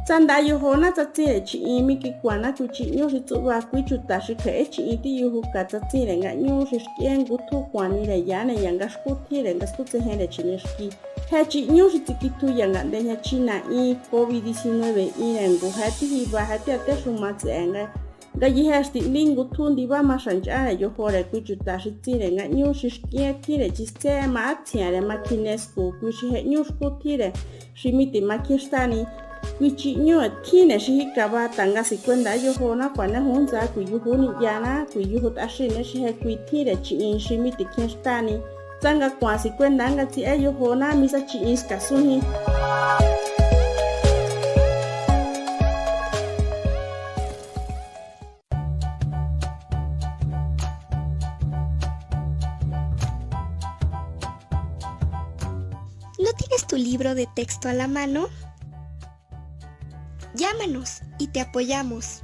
tsanda yuhona tsatsire chi'i miki kwana kuichiño ritsuba kuichuta shike chi'i ti yuhuka tsatsire nga nyu shishkien gutu kwani re yane yanga shkutire nga skutse hele chinishki Hachi nyushi tikitu yanga ndenya China i COVID-19 irengu hati hiba hati ate shumatsi enga gayi hasti lingu tundi ba mashanjara yo hore kuchuta shitire nga nyushi shkie tire chiste ma atiare makinesku kushi he nyushku tire shimiti makistani kuchi nyu kine shihikaba tanga sikwenda yo hona kwana hunza kuyuhuni yana kuyuhut ashine shihe kuitire chi shimiti kistani Tsanga kwasi kwendanga ti eyo hona misa chiiska suhi. ¿No tienes tu libro de texto a la mano? Llámanos y te apoyamos.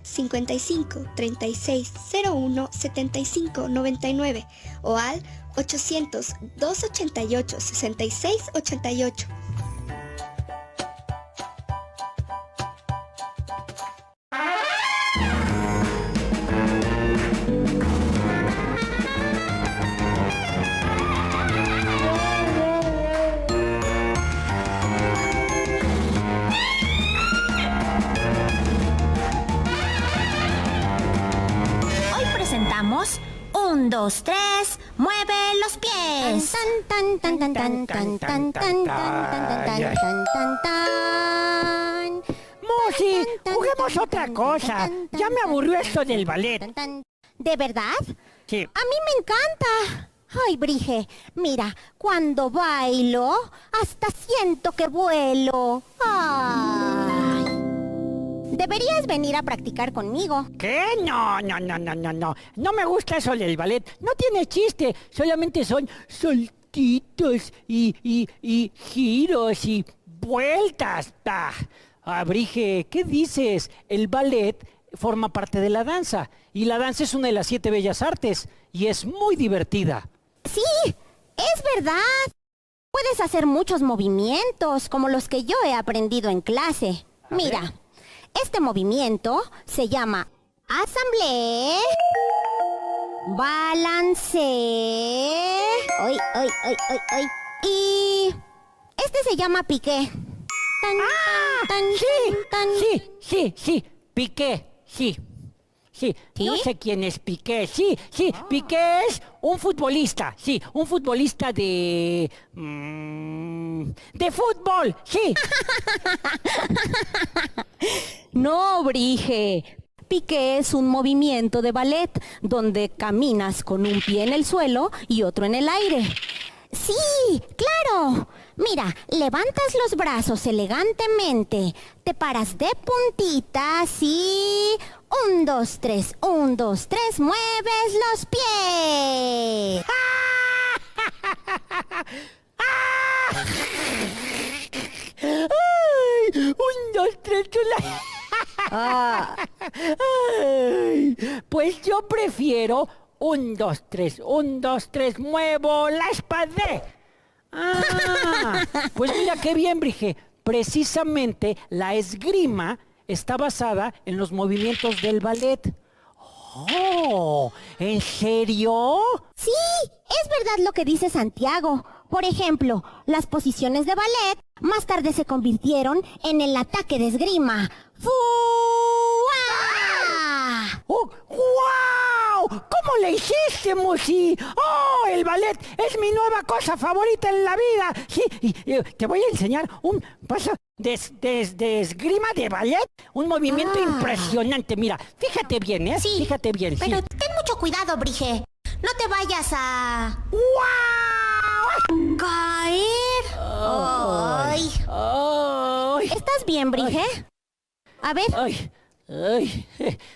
55 36 01 75 99 o al 800 288 66 88. Un, dos, tres, mueve los pies. Tan tan tan tan tan tan tan tan tan tan tan tan. Musi, juguemos otra cosa. Ya me aburrió esto del ballet. ¿De verdad? Sí. A mí me encanta. Ay, Brige, mira, cuando bailo, hasta siento que vuelo. Ay. Deberías venir a practicar conmigo. ¿Qué? No. No me gusta eso del ballet. No tiene chiste. Solamente son saltitos y giros y vueltas. Brige, ¿qué dices? El ballet forma parte de la danza. Y la danza es una de las 7 bellas artes. Y es muy divertida. Sí, es verdad. Puedes hacer muchos movimientos, como los que yo he aprendido en clase. Mira, este movimiento se llama asamblée, balancé, y este se llama piqué. Sí, Piqué, sí. No sé quién es Piqué, sí, Piqué es un futbolista, un futbolista de fútbol, sí. No, Brige. Piqué es un movimiento de ballet donde caminas con un pie en el suelo y otro en el aire. Sí, claro. Mira, levantas los brazos elegantemente, te paras de puntitas y... 1, 2, 3, 1, 2, 3, mueves los pies. ¡Ay! 1, 2, 3, Pues yo prefiero 1, 2, 3, 1, 2, 3, muevo la espada. Pues mira qué bien, Brige. Precisamente la esgrima está basada en los movimientos del ballet. ¡Oh! ¿En serio? Sí, es verdad lo que dice Santiago. Por ejemplo, las posiciones de ballet más tarde se convirtieron en el ataque de esgrima. ¡Fua! ¡Oh! ¡Wow! ¿Cómo le hiciste, Musi? ¡Oh! El ballet es mi nueva cosa favorita en la vida. Sí, y te voy a enseñar un paso de esgrima de ballet. Un movimiento impresionante. Mira, fíjate bien, ¿eh? Sí, fíjate bien. Pero ten mucho cuidado, Brige. No te vayas a... ¡Wow! ¿Caer? ¡Ay! ¿Estás bien, Brige? A ver.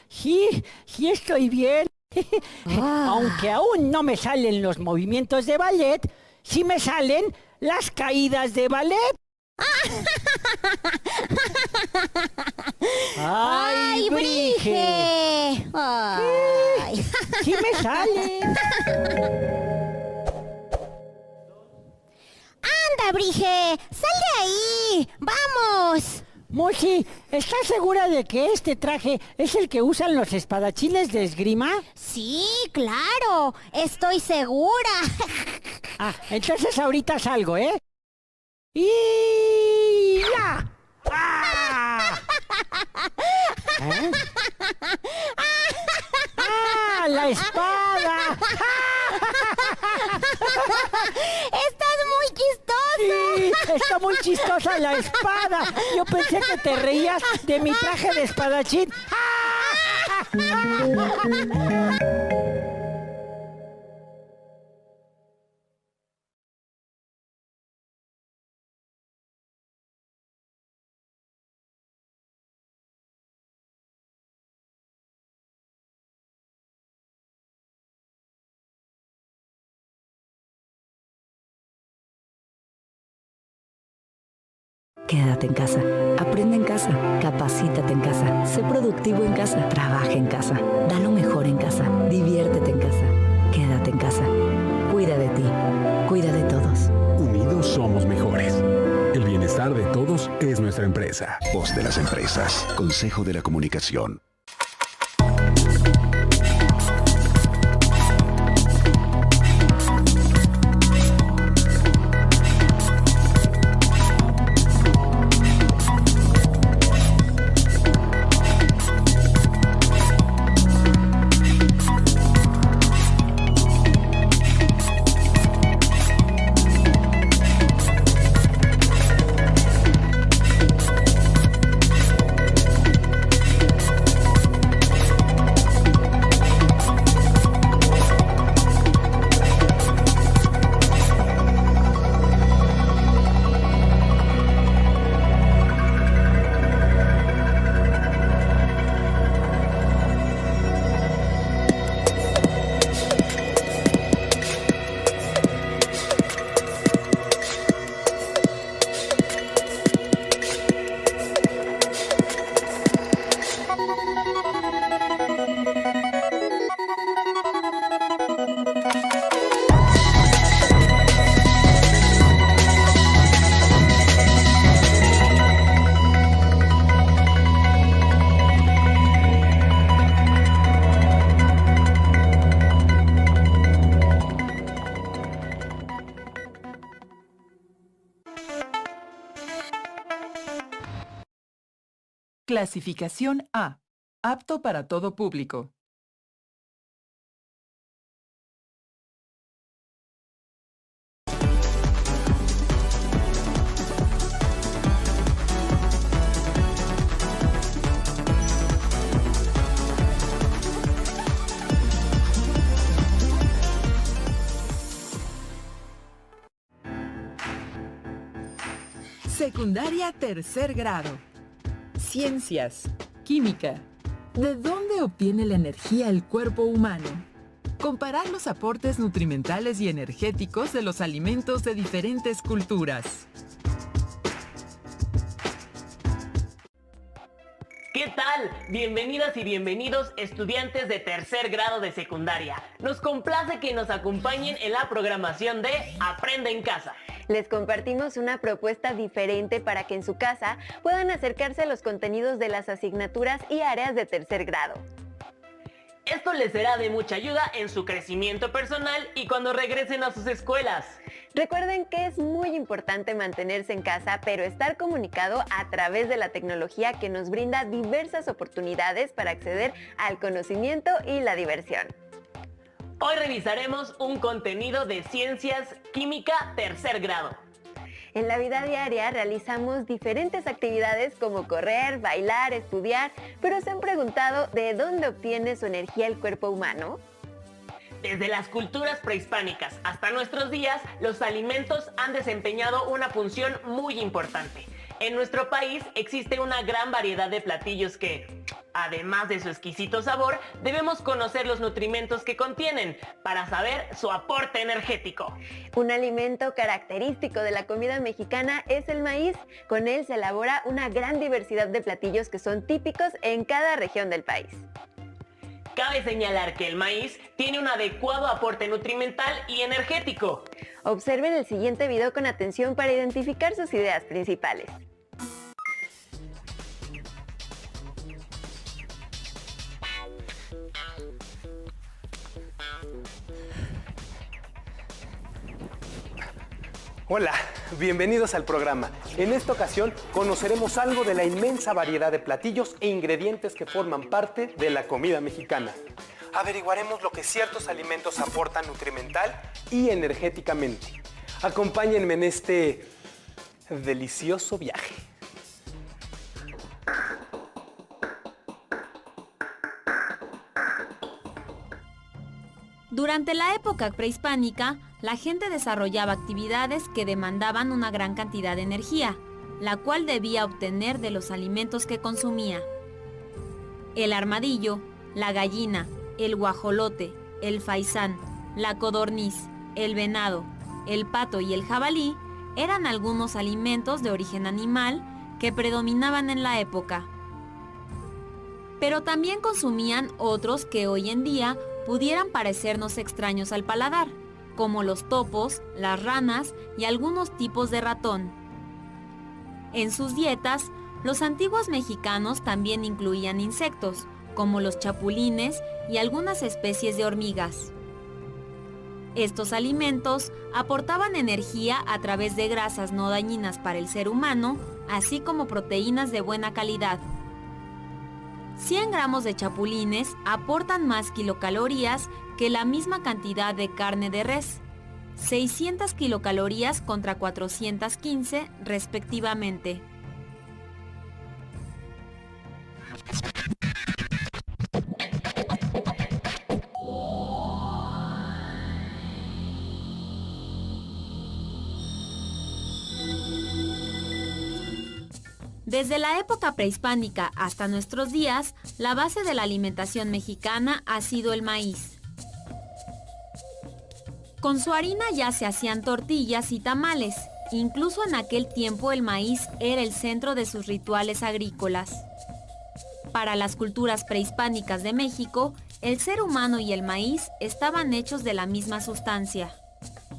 Sí estoy bien. Aunque aún no me salen los movimientos de ballet, sí me salen las caídas de ballet. ¡Ay, Brige! ¡Ay! Sí me salen. ¡Anda, Brige! ¡Sal de ahí! ¡Vamos! Mochi, ¿estás segura de que este traje es el que usan los espadachines de esgrima? Sí, claro. Estoy segura. Entonces ahorita salgo, ¿eh? ¡Y ya! ¿Eh? ¡La espada! ¡Estás muy chistoso! Sí, está muy chistosa la espada. Yo pensé que te reías de mi traje de espadachín. Quédate en casa, aprende en casa, capacítate en casa, sé productivo en casa, trabaja en casa, da lo mejor en casa, diviértete en casa, quédate en casa, cuida de ti, cuida de todos. Unidos somos mejores. El bienestar de todos es nuestra empresa. Voz de las empresas. Consejo de la Comunicación. Clasificación A. Apto para todo público. Secundaria tercer grado. Ciencias. Química. ¿De dónde obtiene la energía el cuerpo humano? Comparar los aportes nutrimentales y energéticos de los alimentos de diferentes culturas. ¿Qué tal? Bienvenidas y bienvenidos estudiantes de tercer grado de secundaria. Nos complace que nos acompañen en la programación de Aprende en Casa. Les compartimos una propuesta diferente para que en su casa puedan acercarse a los contenidos de las asignaturas y áreas de tercer grado. Esto les será de mucha ayuda en su crecimiento personal y cuando regresen a sus escuelas. Recuerden que es muy importante mantenerse en casa, pero estar comunicado a través de la tecnología que nos brinda diversas oportunidades para acceder al conocimiento y la diversión. Hoy revisaremos un contenido de Ciencias Química tercer grado. En la vida diaria realizamos diferentes actividades como correr, bailar, estudiar, pero ¿se han preguntado de dónde obtiene su energía el cuerpo humano? Desde las culturas prehispánicas hasta nuestros días, los alimentos han desempeñado una función muy importante. En nuestro país existe una gran variedad de platillos que, además de su exquisito sabor, debemos conocer los nutrimentos que contienen para saber su aporte energético. Un alimento característico de la comida mexicana es el maíz. Con él se elabora una gran diversidad de platillos que son típicos en cada región del país. Cabe señalar que el maíz tiene un adecuado aporte nutrimental y energético. Observen el siguiente video con atención para identificar sus ideas principales. Hola, bienvenidos al programa. En esta ocasión conoceremos algo de la inmensa variedad de platillos e ingredientes que forman parte de la comida mexicana. Averiguaremos lo que ciertos alimentos aportan nutrimental y energéticamente. Acompáñenme en este delicioso viaje. Durante la época prehispánica, la gente desarrollaba actividades que demandaban una gran cantidad de energía, la cual debía obtener de los alimentos que consumía. El armadillo, la gallina, el guajolote, el faisán, la codorniz, el venado, el pato y el jabalí eran algunos alimentos de origen animal que predominaban en la época. Pero también consumían otros que hoy en día pudieran parecernos extraños al paladar, como los topos, las ranas y algunos tipos de ratón. En sus dietas, los antiguos mexicanos también incluían insectos, como los chapulines y algunas especies de hormigas. Estos alimentos aportaban energía a través de grasas no dañinas para el ser humano, así como proteínas de buena calidad. 100 gramos de chapulines aportan más kilocalorías que la misma cantidad de carne de res, 600 kilocalorías contra 415 respectivamente. Desde la época prehispánica hasta nuestros días, la base de la alimentación mexicana ha sido el maíz. Con su harina ya se hacían tortillas y tamales. Incluso en aquel tiempo el maíz era el centro de sus rituales agrícolas. Para las culturas prehispánicas de México, el ser humano y el maíz estaban hechos de la misma sustancia.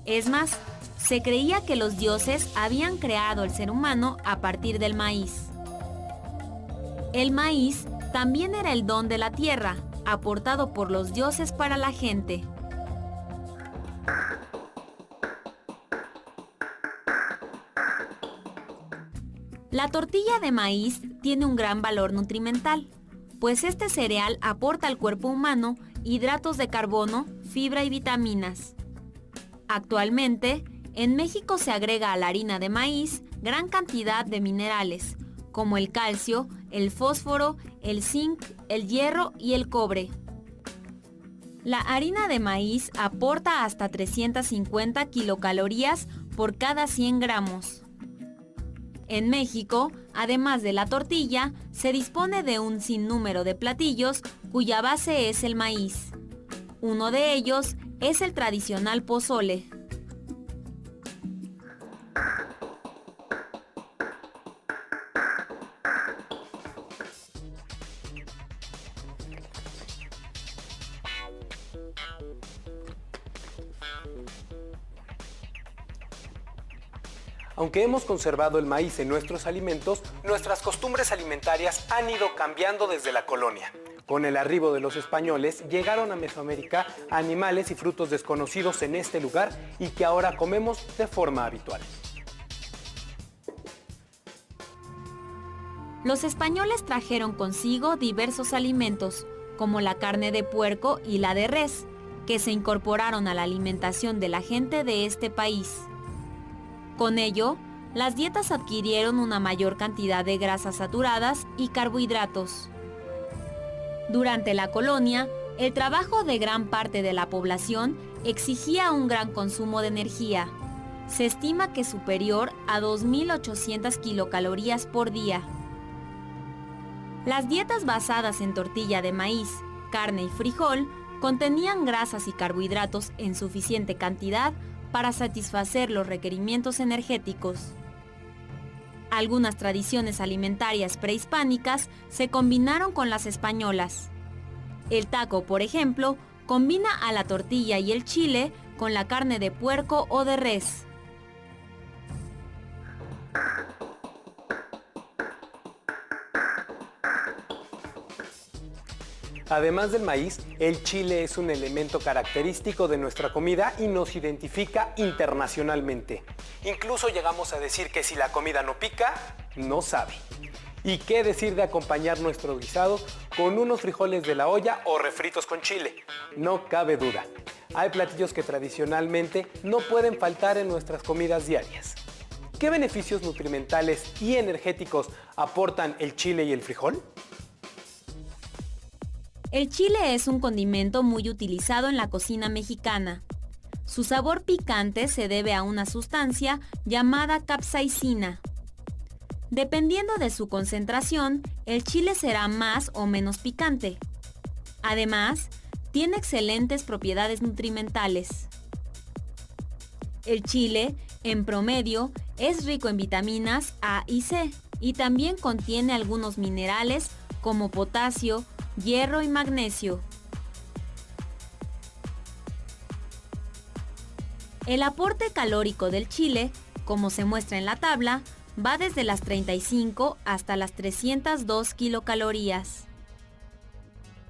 Es más, se creía que los dioses habían creado el ser humano a partir del maíz. El maíz también era el don de la tierra, aportado por los dioses para la gente. La tortilla de maíz tiene un gran valor nutrimental, pues este cereal aporta al cuerpo humano hidratos de carbono, fibra y vitaminas. Actualmente, en México se agrega a la harina de maíz gran cantidad de minerales, como el calcio, el fósforo, el zinc, el hierro y el cobre. La harina de maíz aporta hasta 350 kilocalorías por cada 100 gramos. En México, además de la tortilla, se dispone de un sinnúmero de platillos cuya base es el maíz. Uno de ellos es el tradicional pozole. Aunque hemos conservado el maíz en nuestros alimentos, nuestras costumbres alimentarias han ido cambiando desde la colonia. Con el arribo de los españoles, llegaron a Mesoamérica animales y frutos desconocidos en este lugar y que ahora comemos de forma habitual. Los españoles trajeron consigo diversos alimentos, como la carne de puerco y la de res, que se incorporaron a la alimentación de la gente de este país. Con ello, las dietas adquirieron una mayor cantidad de grasas saturadas y carbohidratos. Durante la colonia, el trabajo de gran parte de la población exigía un gran consumo de energía. Se estima que superior a 2.800 kilocalorías por día. Las dietas basadas en tortilla de maíz, carne y frijol contenían grasas y carbohidratos en suficiente cantidad para satisfacer los requerimientos energéticos. Algunas tradiciones alimentarias prehispánicas se combinaron con las españolas. El taco, por ejemplo, combina a la tortilla y el chile con la carne de puerco o de res. Además del maíz, el chile es un elemento característico de nuestra comida y nos identifica internacionalmente. Incluso llegamos a decir que si la comida no pica, no sabe. ¿Y qué decir de acompañar nuestro guisado con unos frijoles de la olla o refritos con chile? No cabe duda. Hay platillos que tradicionalmente no pueden faltar en nuestras comidas diarias. ¿Qué beneficios nutrimentales y energéticos aportan el chile y el frijol? El chile es un condimento muy utilizado en la cocina mexicana. Su sabor picante se debe a una sustancia llamada capsaicina. Dependiendo de su concentración, el chile será más o menos picante. Además, tiene excelentes propiedades nutrimentales. El chile, en promedio, es rico en vitaminas A y C y también contiene algunos minerales como potasio, hierro y magnesio. El aporte calórico del chile, como se muestra en la tabla, va desde las 35 hasta las 302 kilocalorías.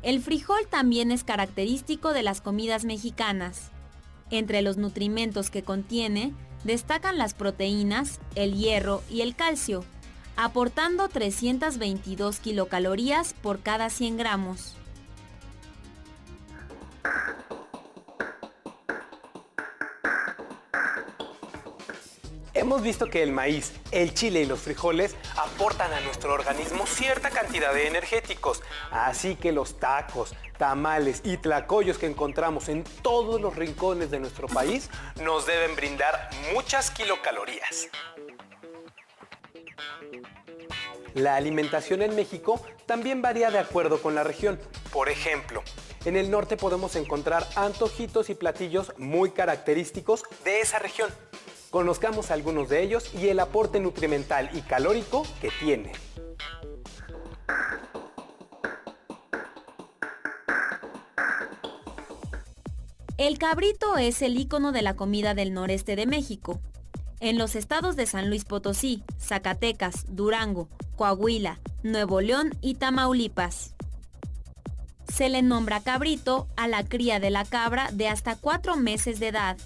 El frijol también es característico de las comidas mexicanas. Entre los nutrimentos que contiene, destacan las proteínas, el hierro y el calcio, aportando 322 kilocalorías por cada 100 gramos. Hemos visto que el maíz, el chile y los frijoles aportan a nuestro organismo cierta cantidad de energéticos, así que los tacos, tamales y tlacoyos que encontramos en todos los rincones de nuestro país nos deben brindar muchas kilocalorías. La alimentación en México también varía de acuerdo con la región. Por ejemplo, en el norte podemos encontrar antojitos y platillos muy característicos de esa región. Conozcamos algunos de ellos y el aporte nutrimental y calórico que tienen. El cabrito es el ícono de la comida del noreste de México. En los estados de San Luis Potosí, Zacatecas, Durango, Coahuila, Nuevo León y Tamaulipas. Se le nombra cabrito a la cría de la cabra de hasta 4 meses de edad.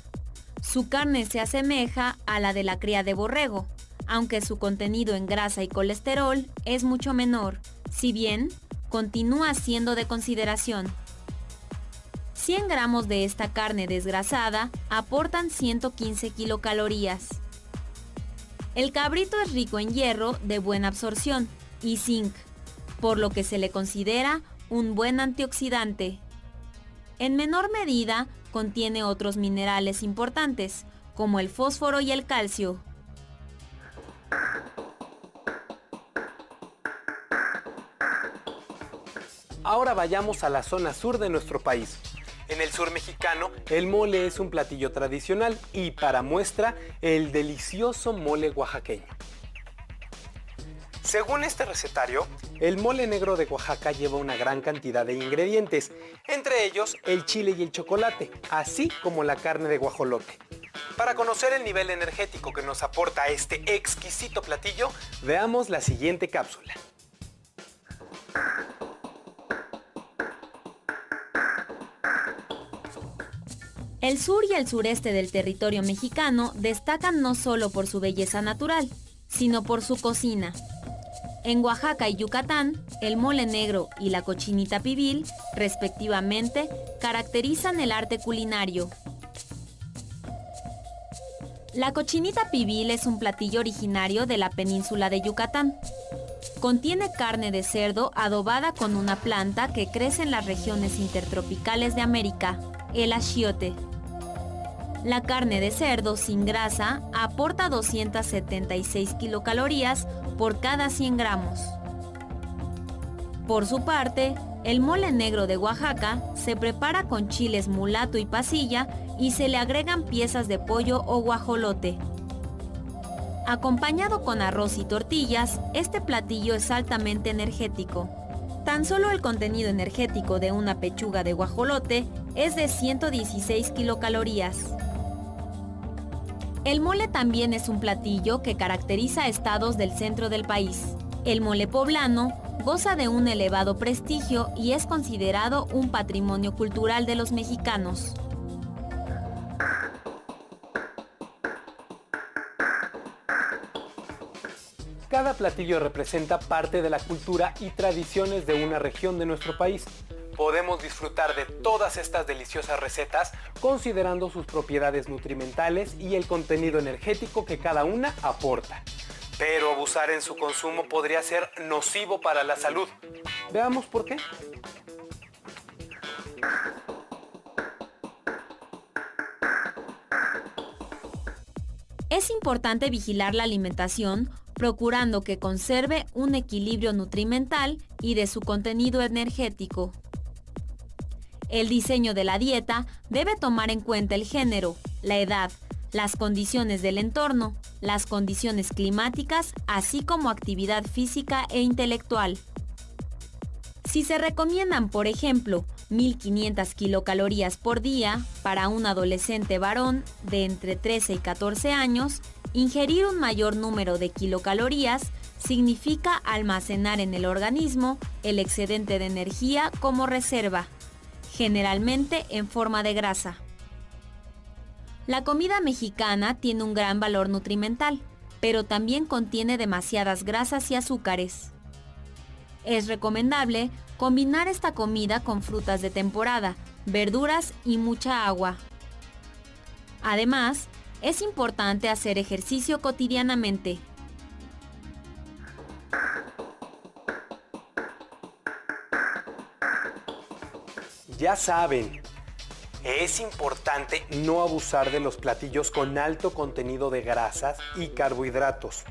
Su carne se asemeja a la de la cría de borrego, aunque su contenido en grasa y colesterol es mucho menor, si bien continúa siendo de consideración. 100 gramos de esta carne desgrasada aportan 115 kilocalorías. El cabrito es rico en hierro de buena absorción y zinc, por lo que se le considera un buen antioxidante. En menor medida, contiene otros minerales importantes, como el fósforo y el calcio. Ahora vayamos a la zona sur de nuestro país. En el sur mexicano, el mole es un platillo tradicional y para muestra, el delicioso mole oaxaqueño. Según este recetario, el mole negro de Oaxaca lleva una gran cantidad de ingredientes, entre ellos el chile y el chocolate, así como la carne de guajolote. Para conocer el nivel energético que nos aporta este exquisito platillo, veamos la siguiente cápsula. El sur y el sureste del territorio mexicano destacan no solo por su belleza natural, sino por su cocina. En Oaxaca y Yucatán, el mole negro y la cochinita pibil, respectivamente, caracterizan el arte culinario. La cochinita pibil es un platillo originario de la península de Yucatán. Contiene carne de cerdo adobada con una planta que crece en las regiones intertropicales de América, el achiote. La carne de cerdo sin grasa aporta 276 kilocalorías por cada 100 gramos. Por su parte, el mole negro de Oaxaca se prepara con chiles mulato y pasilla y se le agregan piezas de pollo o guajolote. Acompañado con arroz y tortillas, este platillo es altamente energético. Tan solo el contenido energético de una pechuga de guajolote es de 116 kilocalorías. El mole también es un platillo que caracteriza estados del centro del país. El mole poblano goza de un elevado prestigio y es considerado un patrimonio cultural de los mexicanos. Cada platillo representa parte de la cultura y tradiciones de una región de nuestro país. Podemos disfrutar de todas estas deliciosas recetas considerando sus propiedades nutrimentales y el contenido energético que cada una aporta. Pero abusar en su consumo podría ser nocivo para la salud. Veamos por qué. Es importante vigilar la alimentación, procurando que conserve un equilibrio nutrimental y de su contenido energético. El diseño de la dieta debe tomar en cuenta el género, la edad, las condiciones del entorno, las condiciones climáticas, así como actividad física e intelectual. Si se recomiendan, por ejemplo, 1.500 kilocalorías por día para un adolescente varón de entre 13 y 14 años, ingerir un mayor número de kilocalorías significa almacenar en el organismo el excedente de energía como reserva, generalmente en forma de grasa. La comida mexicana tiene un gran valor nutrimental, pero también contiene demasiadas grasas y azúcares. Es recomendable combinar esta comida con frutas de temporada, verduras y mucha agua. Además, es importante hacer ejercicio cotidianamente. Ya saben, es importante no abusar de los platillos con alto contenido de grasas y carbohidratos.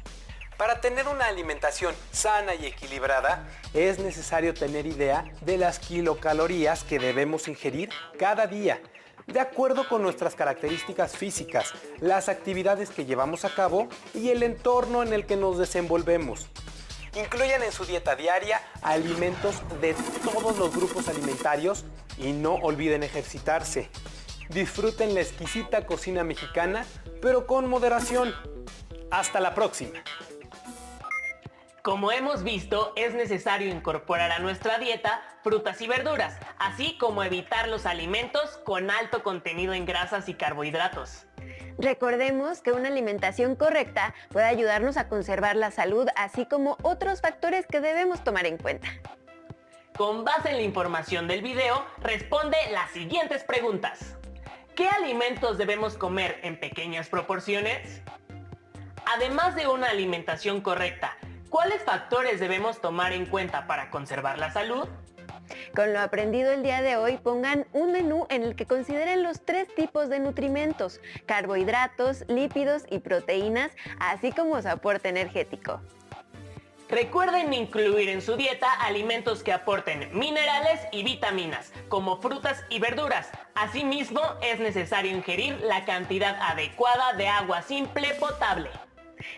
Para tener una alimentación sana y equilibrada, es necesario tener idea de las kilocalorías que debemos ingerir cada día, de acuerdo con nuestras características físicas, las actividades que llevamos a cabo y el entorno en el que nos desenvolvemos. Incluyan en su dieta diaria alimentos de todos los grupos alimentarios y no olviden ejercitarse. disfruten la exquisita cocina mexicana, pero con moderación. Hasta la próxima. Como hemos visto, es necesario incorporar a nuestra dieta frutas y verduras, así como evitar los alimentos con alto contenido en grasas y carbohidratos. Recordemos que una alimentación correcta puede ayudarnos a conservar la salud, así como otros factores que debemos tomar en cuenta. Con base en la información del video, responde las siguientes preguntas. ¿Qué alimentos debemos comer en pequeñas proporciones? Además de una alimentación correcta, ¿cuáles factores debemos tomar en cuenta para conservar la salud? Con lo aprendido el día de hoy, pongan un menú en el que consideren los 3 tipos de nutrimentos: carbohidratos, lípidos y proteínas, así como su aporte energético. Recuerden incluir en su dieta alimentos que aporten minerales y vitaminas, como frutas y verduras. Asimismo, es necesario ingerir la cantidad adecuada de agua simple potable.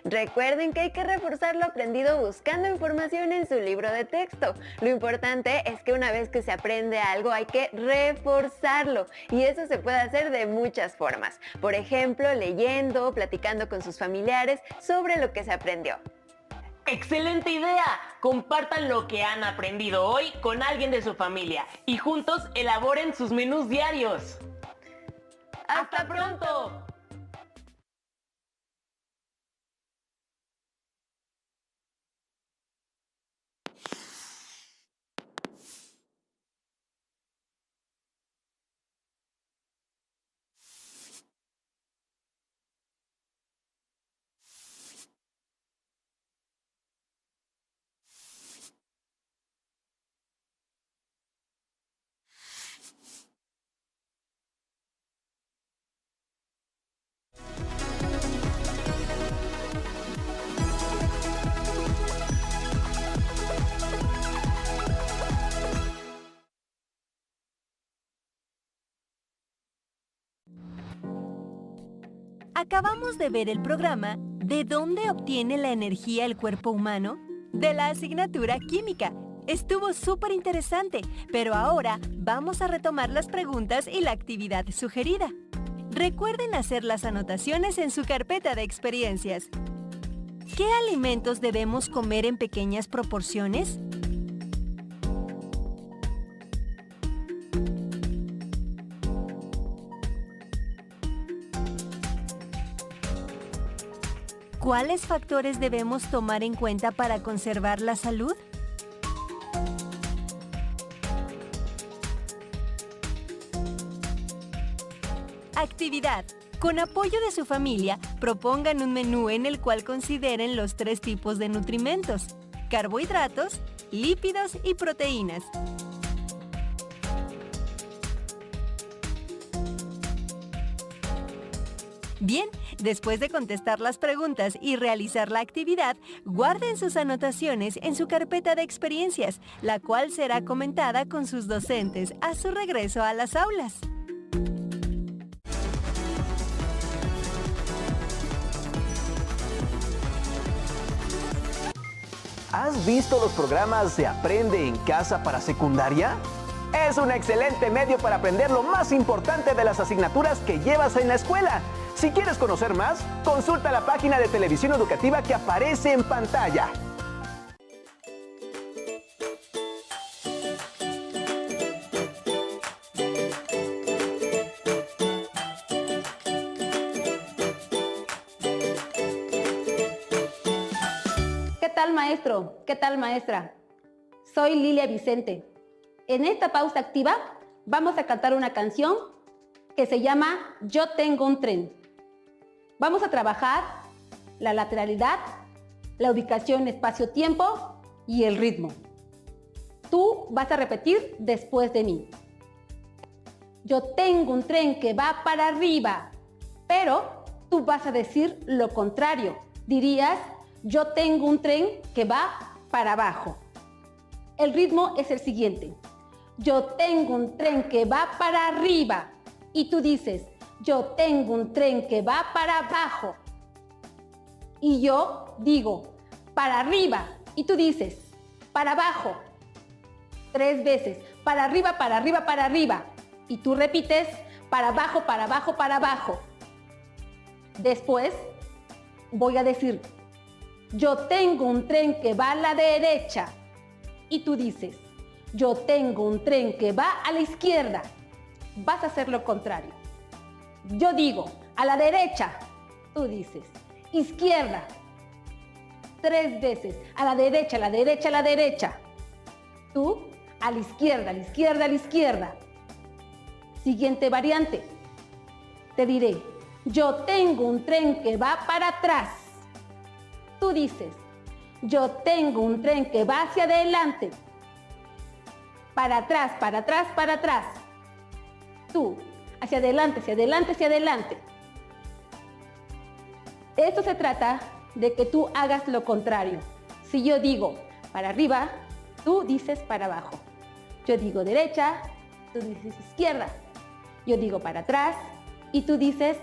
Recuerden que hay que reforzar lo aprendido buscando información en su libro de texto. Lo importante es que una vez que se aprende algo hay que reforzarlo, y eso se puede hacer de muchas formas. Por ejemplo, leyendo, platicando con sus familiares sobre lo que se aprendió. ¡Excelente idea! Compartan lo que han aprendido hoy con alguien de su familia y juntos elaboren sus menús diarios. ¡Hasta pronto! Acabamos de ver el programa ¿De dónde obtiene la energía el cuerpo humano? De la asignatura Química. Estuvo súper interesante, pero ahora vamos a retomar las preguntas y la actividad sugerida. Recuerden hacer las anotaciones en su carpeta de experiencias. ¿Qué alimentos debemos comer en pequeñas proporciones? ¿Cuáles factores debemos tomar en cuenta para conservar la salud? Actividad. Con apoyo de su familia, propongan un menú en el cual consideren los 3 tipos de nutrimentos: carbohidratos, lípidos y proteínas. Bien, después de contestar las preguntas y realizar la actividad, guarden sus anotaciones en su carpeta de experiencias, la cual será comentada con sus docentes a su regreso a las aulas. ¿Has visto los programas de Aprende en Casa para secundaria? Es un excelente medio para aprender lo más importante de las asignaturas que llevas en la escuela. Si quieres conocer más, consulta la página de televisión educativa que aparece en pantalla. ¿Qué tal, maestro? ¿Qué tal, maestra? Soy Lilia Vicente. En esta pausa activa vamos a cantar una canción que se llama Yo tengo un tren. Vamos a trabajar la lateralidad, la ubicación espacio-tiempo y el ritmo. Tú vas a repetir después de mí. Yo tengo un tren que va para arriba, pero tú vas a decir lo contrario. Dirías, yo tengo un tren que va para abajo. El ritmo es el siguiente. Yo tengo un tren que va para arriba. Y tú dices, yo tengo un tren que va para abajo. Y yo digo, para arriba. Y tú dices, para abajo. 3 veces, para arriba, para arriba, para arriba. Y tú repites, para abajo, para abajo, para abajo. Después voy a decir, yo tengo un tren que va a la derecha. Y tú dices, yo tengo un tren que va a la izquierda. Vas a hacer lo contrario. Yo digo, a la derecha. Tú dices, izquierda. 3 veces, a la derecha, a la derecha, a la derecha. Tú, a la izquierda, a la izquierda, a la izquierda. Siguiente variante. Te diré, yo tengo un tren que va para atrás. Tú dices, yo tengo un tren que va hacia adelante. Para atrás, para atrás, para atrás. Tú, hacia adelante, hacia adelante, hacia adelante. Esto se trata de que tú hagas lo contrario. Si yo digo para arriba, tú dices para abajo. Yo digo derecha, tú dices izquierda. Yo digo para atrás y tú dices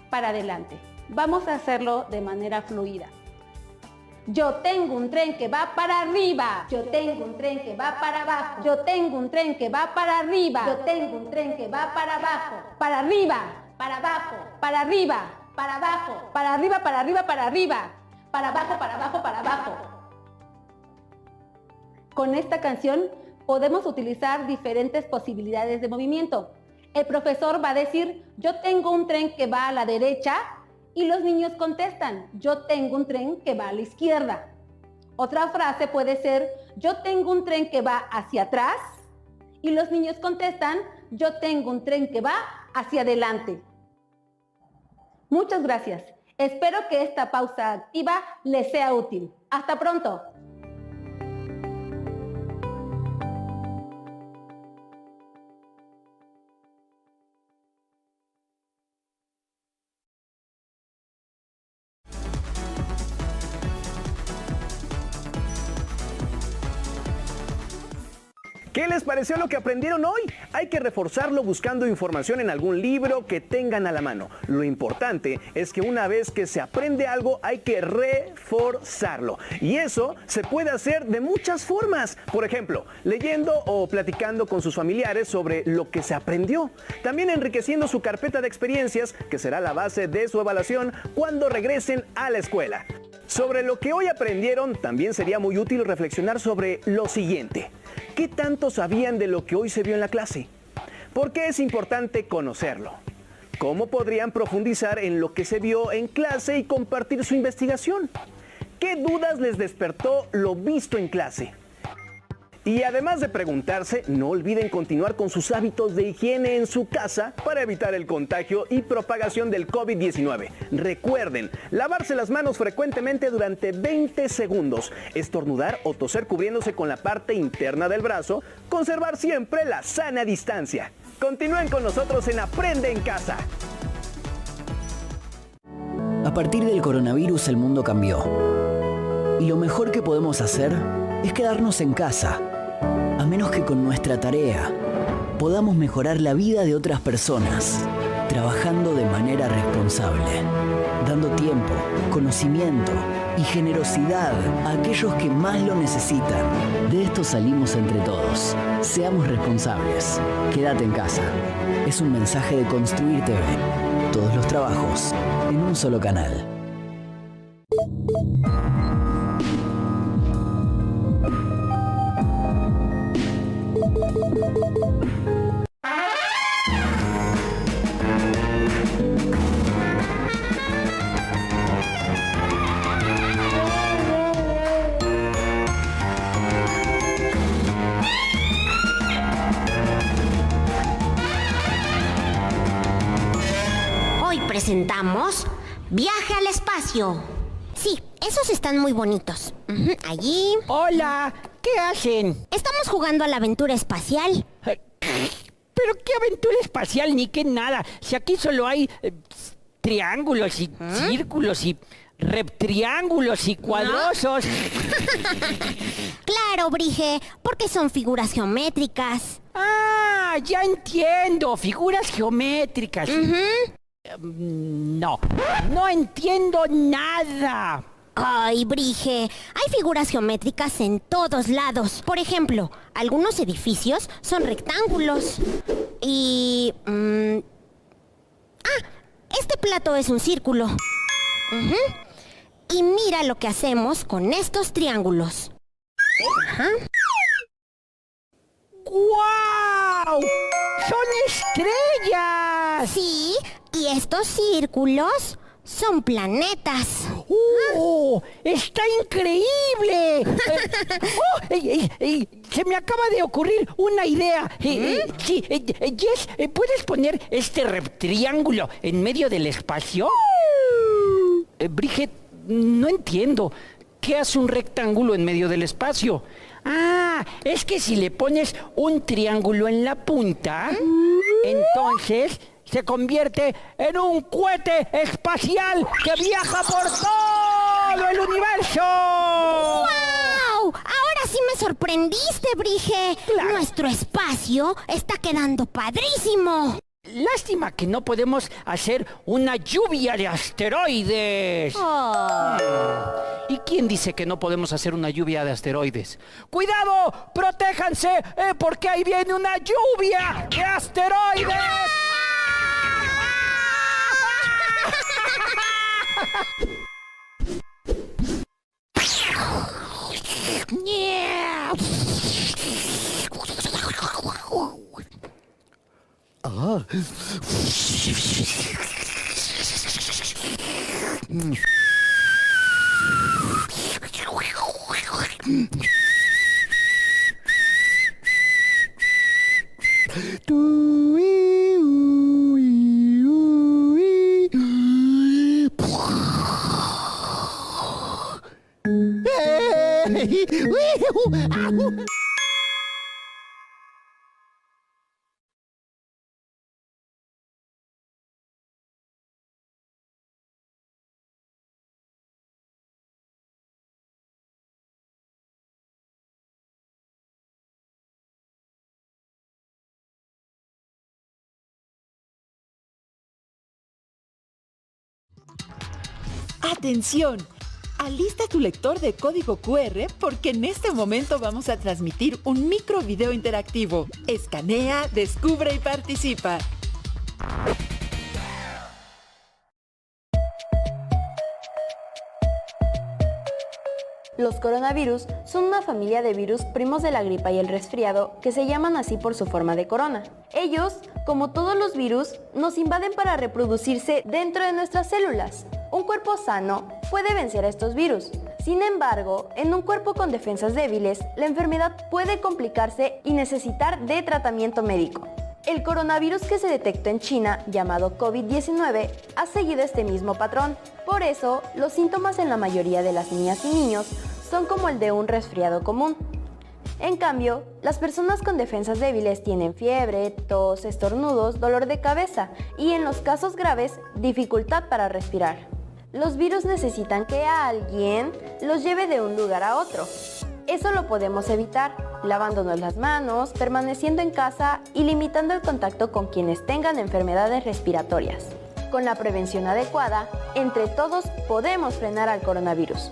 para adelante. Vamos a hacerlo de manera fluida. Yo tengo un tren que va para arriba. Yo tengo un tren que va para abajo. Yo tengo un tren que va para arriba. Yo tengo un tren que va para abajo. Para arriba, para abajo, para arriba, para abajo, para arriba, para arriba, para arriba. Para abajo, para abajo, para abajo. Con esta canción podemos utilizar diferentes posibilidades de movimiento. El profesor va a decir, yo tengo un tren que va a la derecha, y los niños contestan, yo tengo un tren que va a la izquierda. Otra frase puede ser, yo tengo un tren que va hacia atrás, y los niños contestan, yo tengo un tren que va hacia adelante. Muchas gracias. Espero que esta pausa activa les sea útil. ¡Hasta pronto! ¿Qué les pareció lo que aprendieron hoy? Hay que reforzarlo buscando información en algún libro que tengan a la mano. Lo importante es que una vez que se aprende algo hay que reforzarlo. Y eso se puede hacer de muchas formas. Por ejemplo, leyendo o platicando con sus familiares sobre lo que se aprendió. También enriqueciendo su carpeta de experiencias, que será la base de su evaluación cuando regresen a la escuela. Sobre lo que hoy aprendieron, también sería muy útil reflexionar sobre lo siguiente. ¿Qué tanto sabían de lo que hoy se vio en la clase? ¿Por qué es importante conocerlo? ¿Cómo podrían profundizar en lo que se vio en clase y compartir su investigación? ¿Qué dudas les despertó lo visto en clase? Y además de preguntarse, no olviden continuar con sus hábitos de higiene en su casa para evitar el contagio y propagación del COVID-19. Recuerden, lavarse las manos frecuentemente durante 20 segundos, estornudar o toser cubriéndose con la parte interna del brazo, conservar siempre la sana distancia. Continúen con nosotros en Aprende en Casa. A partir del coronavirus el mundo cambió. Y lo mejor que podemos hacer es quedarnos en casa. A menos que con nuestra tarea podamos mejorar la vida de otras personas, trabajando de manera responsable, dando tiempo, conocimiento y generosidad a aquellos que más lo necesitan. De esto salimos entre todos. Seamos responsables. Quédate en casa. Es un mensaje de Construir TV. Todos los trabajos en un solo canal. Hoy presentamos Viaje al Espacio. Sí, esos están muy bonitos. Allí. Hola, ¿qué hacen? Estamos jugando a la aventura espacial. ¿Pero qué aventura espacial ni qué nada? Si aquí solo hay triángulos y círculos y reptriángulos y cuadrosos. Claro, Brige, porque son figuras geométricas. Ah, ya entiendo, figuras geométricas. No entiendo nada. Ay, Brige, hay figuras geométricas en todos lados. Por ejemplo, algunos edificios son rectángulos y Este plato es un círculo. Y mira lo que hacemos con estos triángulos. ¡Guau! ¡Son estrellas! Sí, y estos círculos son planetas. ¡Oh! ¡Está increíble! Se me acaba de ocurrir una idea. Sí, Jess, ¿puedes poner este triángulo en medio del espacio? Bridget, no entiendo. ¿Qué hace un rectángulo en medio del espacio? Es que si le pones un triángulo en la punta, entonces se convierte en un cohete espacial que viaja por todo el universo. ¡Wow! Ahora sí me sorprendiste, Brige. Claro. Nuestro espacio está quedando padrísimo. Lástima que no podemos hacer una lluvia de asteroides. ¿Y quién dice que no podemos hacer una lluvia de asteroides? ¡Cuidado! ¡Protéjanse! Porque ahí viene una lluvia de asteroides. ¡Atención! Alista tu lector de código QR porque en este momento vamos a transmitir un micro video interactivo. Escanea, descubre y participa. Los coronavirus son una familia de virus primos de la gripa y el resfriado que se llaman así por su forma de corona. Ellos, como todos los virus, nos invaden para reproducirse dentro de nuestras células. Un cuerpo sano puede vencer a estos virus. Sin embargo, en un cuerpo con defensas débiles, la enfermedad puede complicarse y necesitar de tratamiento médico. El coronavirus que se detectó en China, llamado COVID-19, ha seguido este mismo patrón. Por eso, los síntomas en la mayoría de las niñas y niños son como el de un resfriado común. En cambio, las personas con defensas débiles tienen fiebre, tos, estornudos, dolor de cabeza y, en los casos graves, dificultad para respirar. Los virus necesitan que alguien los lleve de un lugar a otro. Eso lo podemos evitar lavándonos las manos, permaneciendo en casa y limitando el contacto con quienes tengan enfermedades respiratorias. Con la prevención adecuada, entre todos podemos frenar al coronavirus.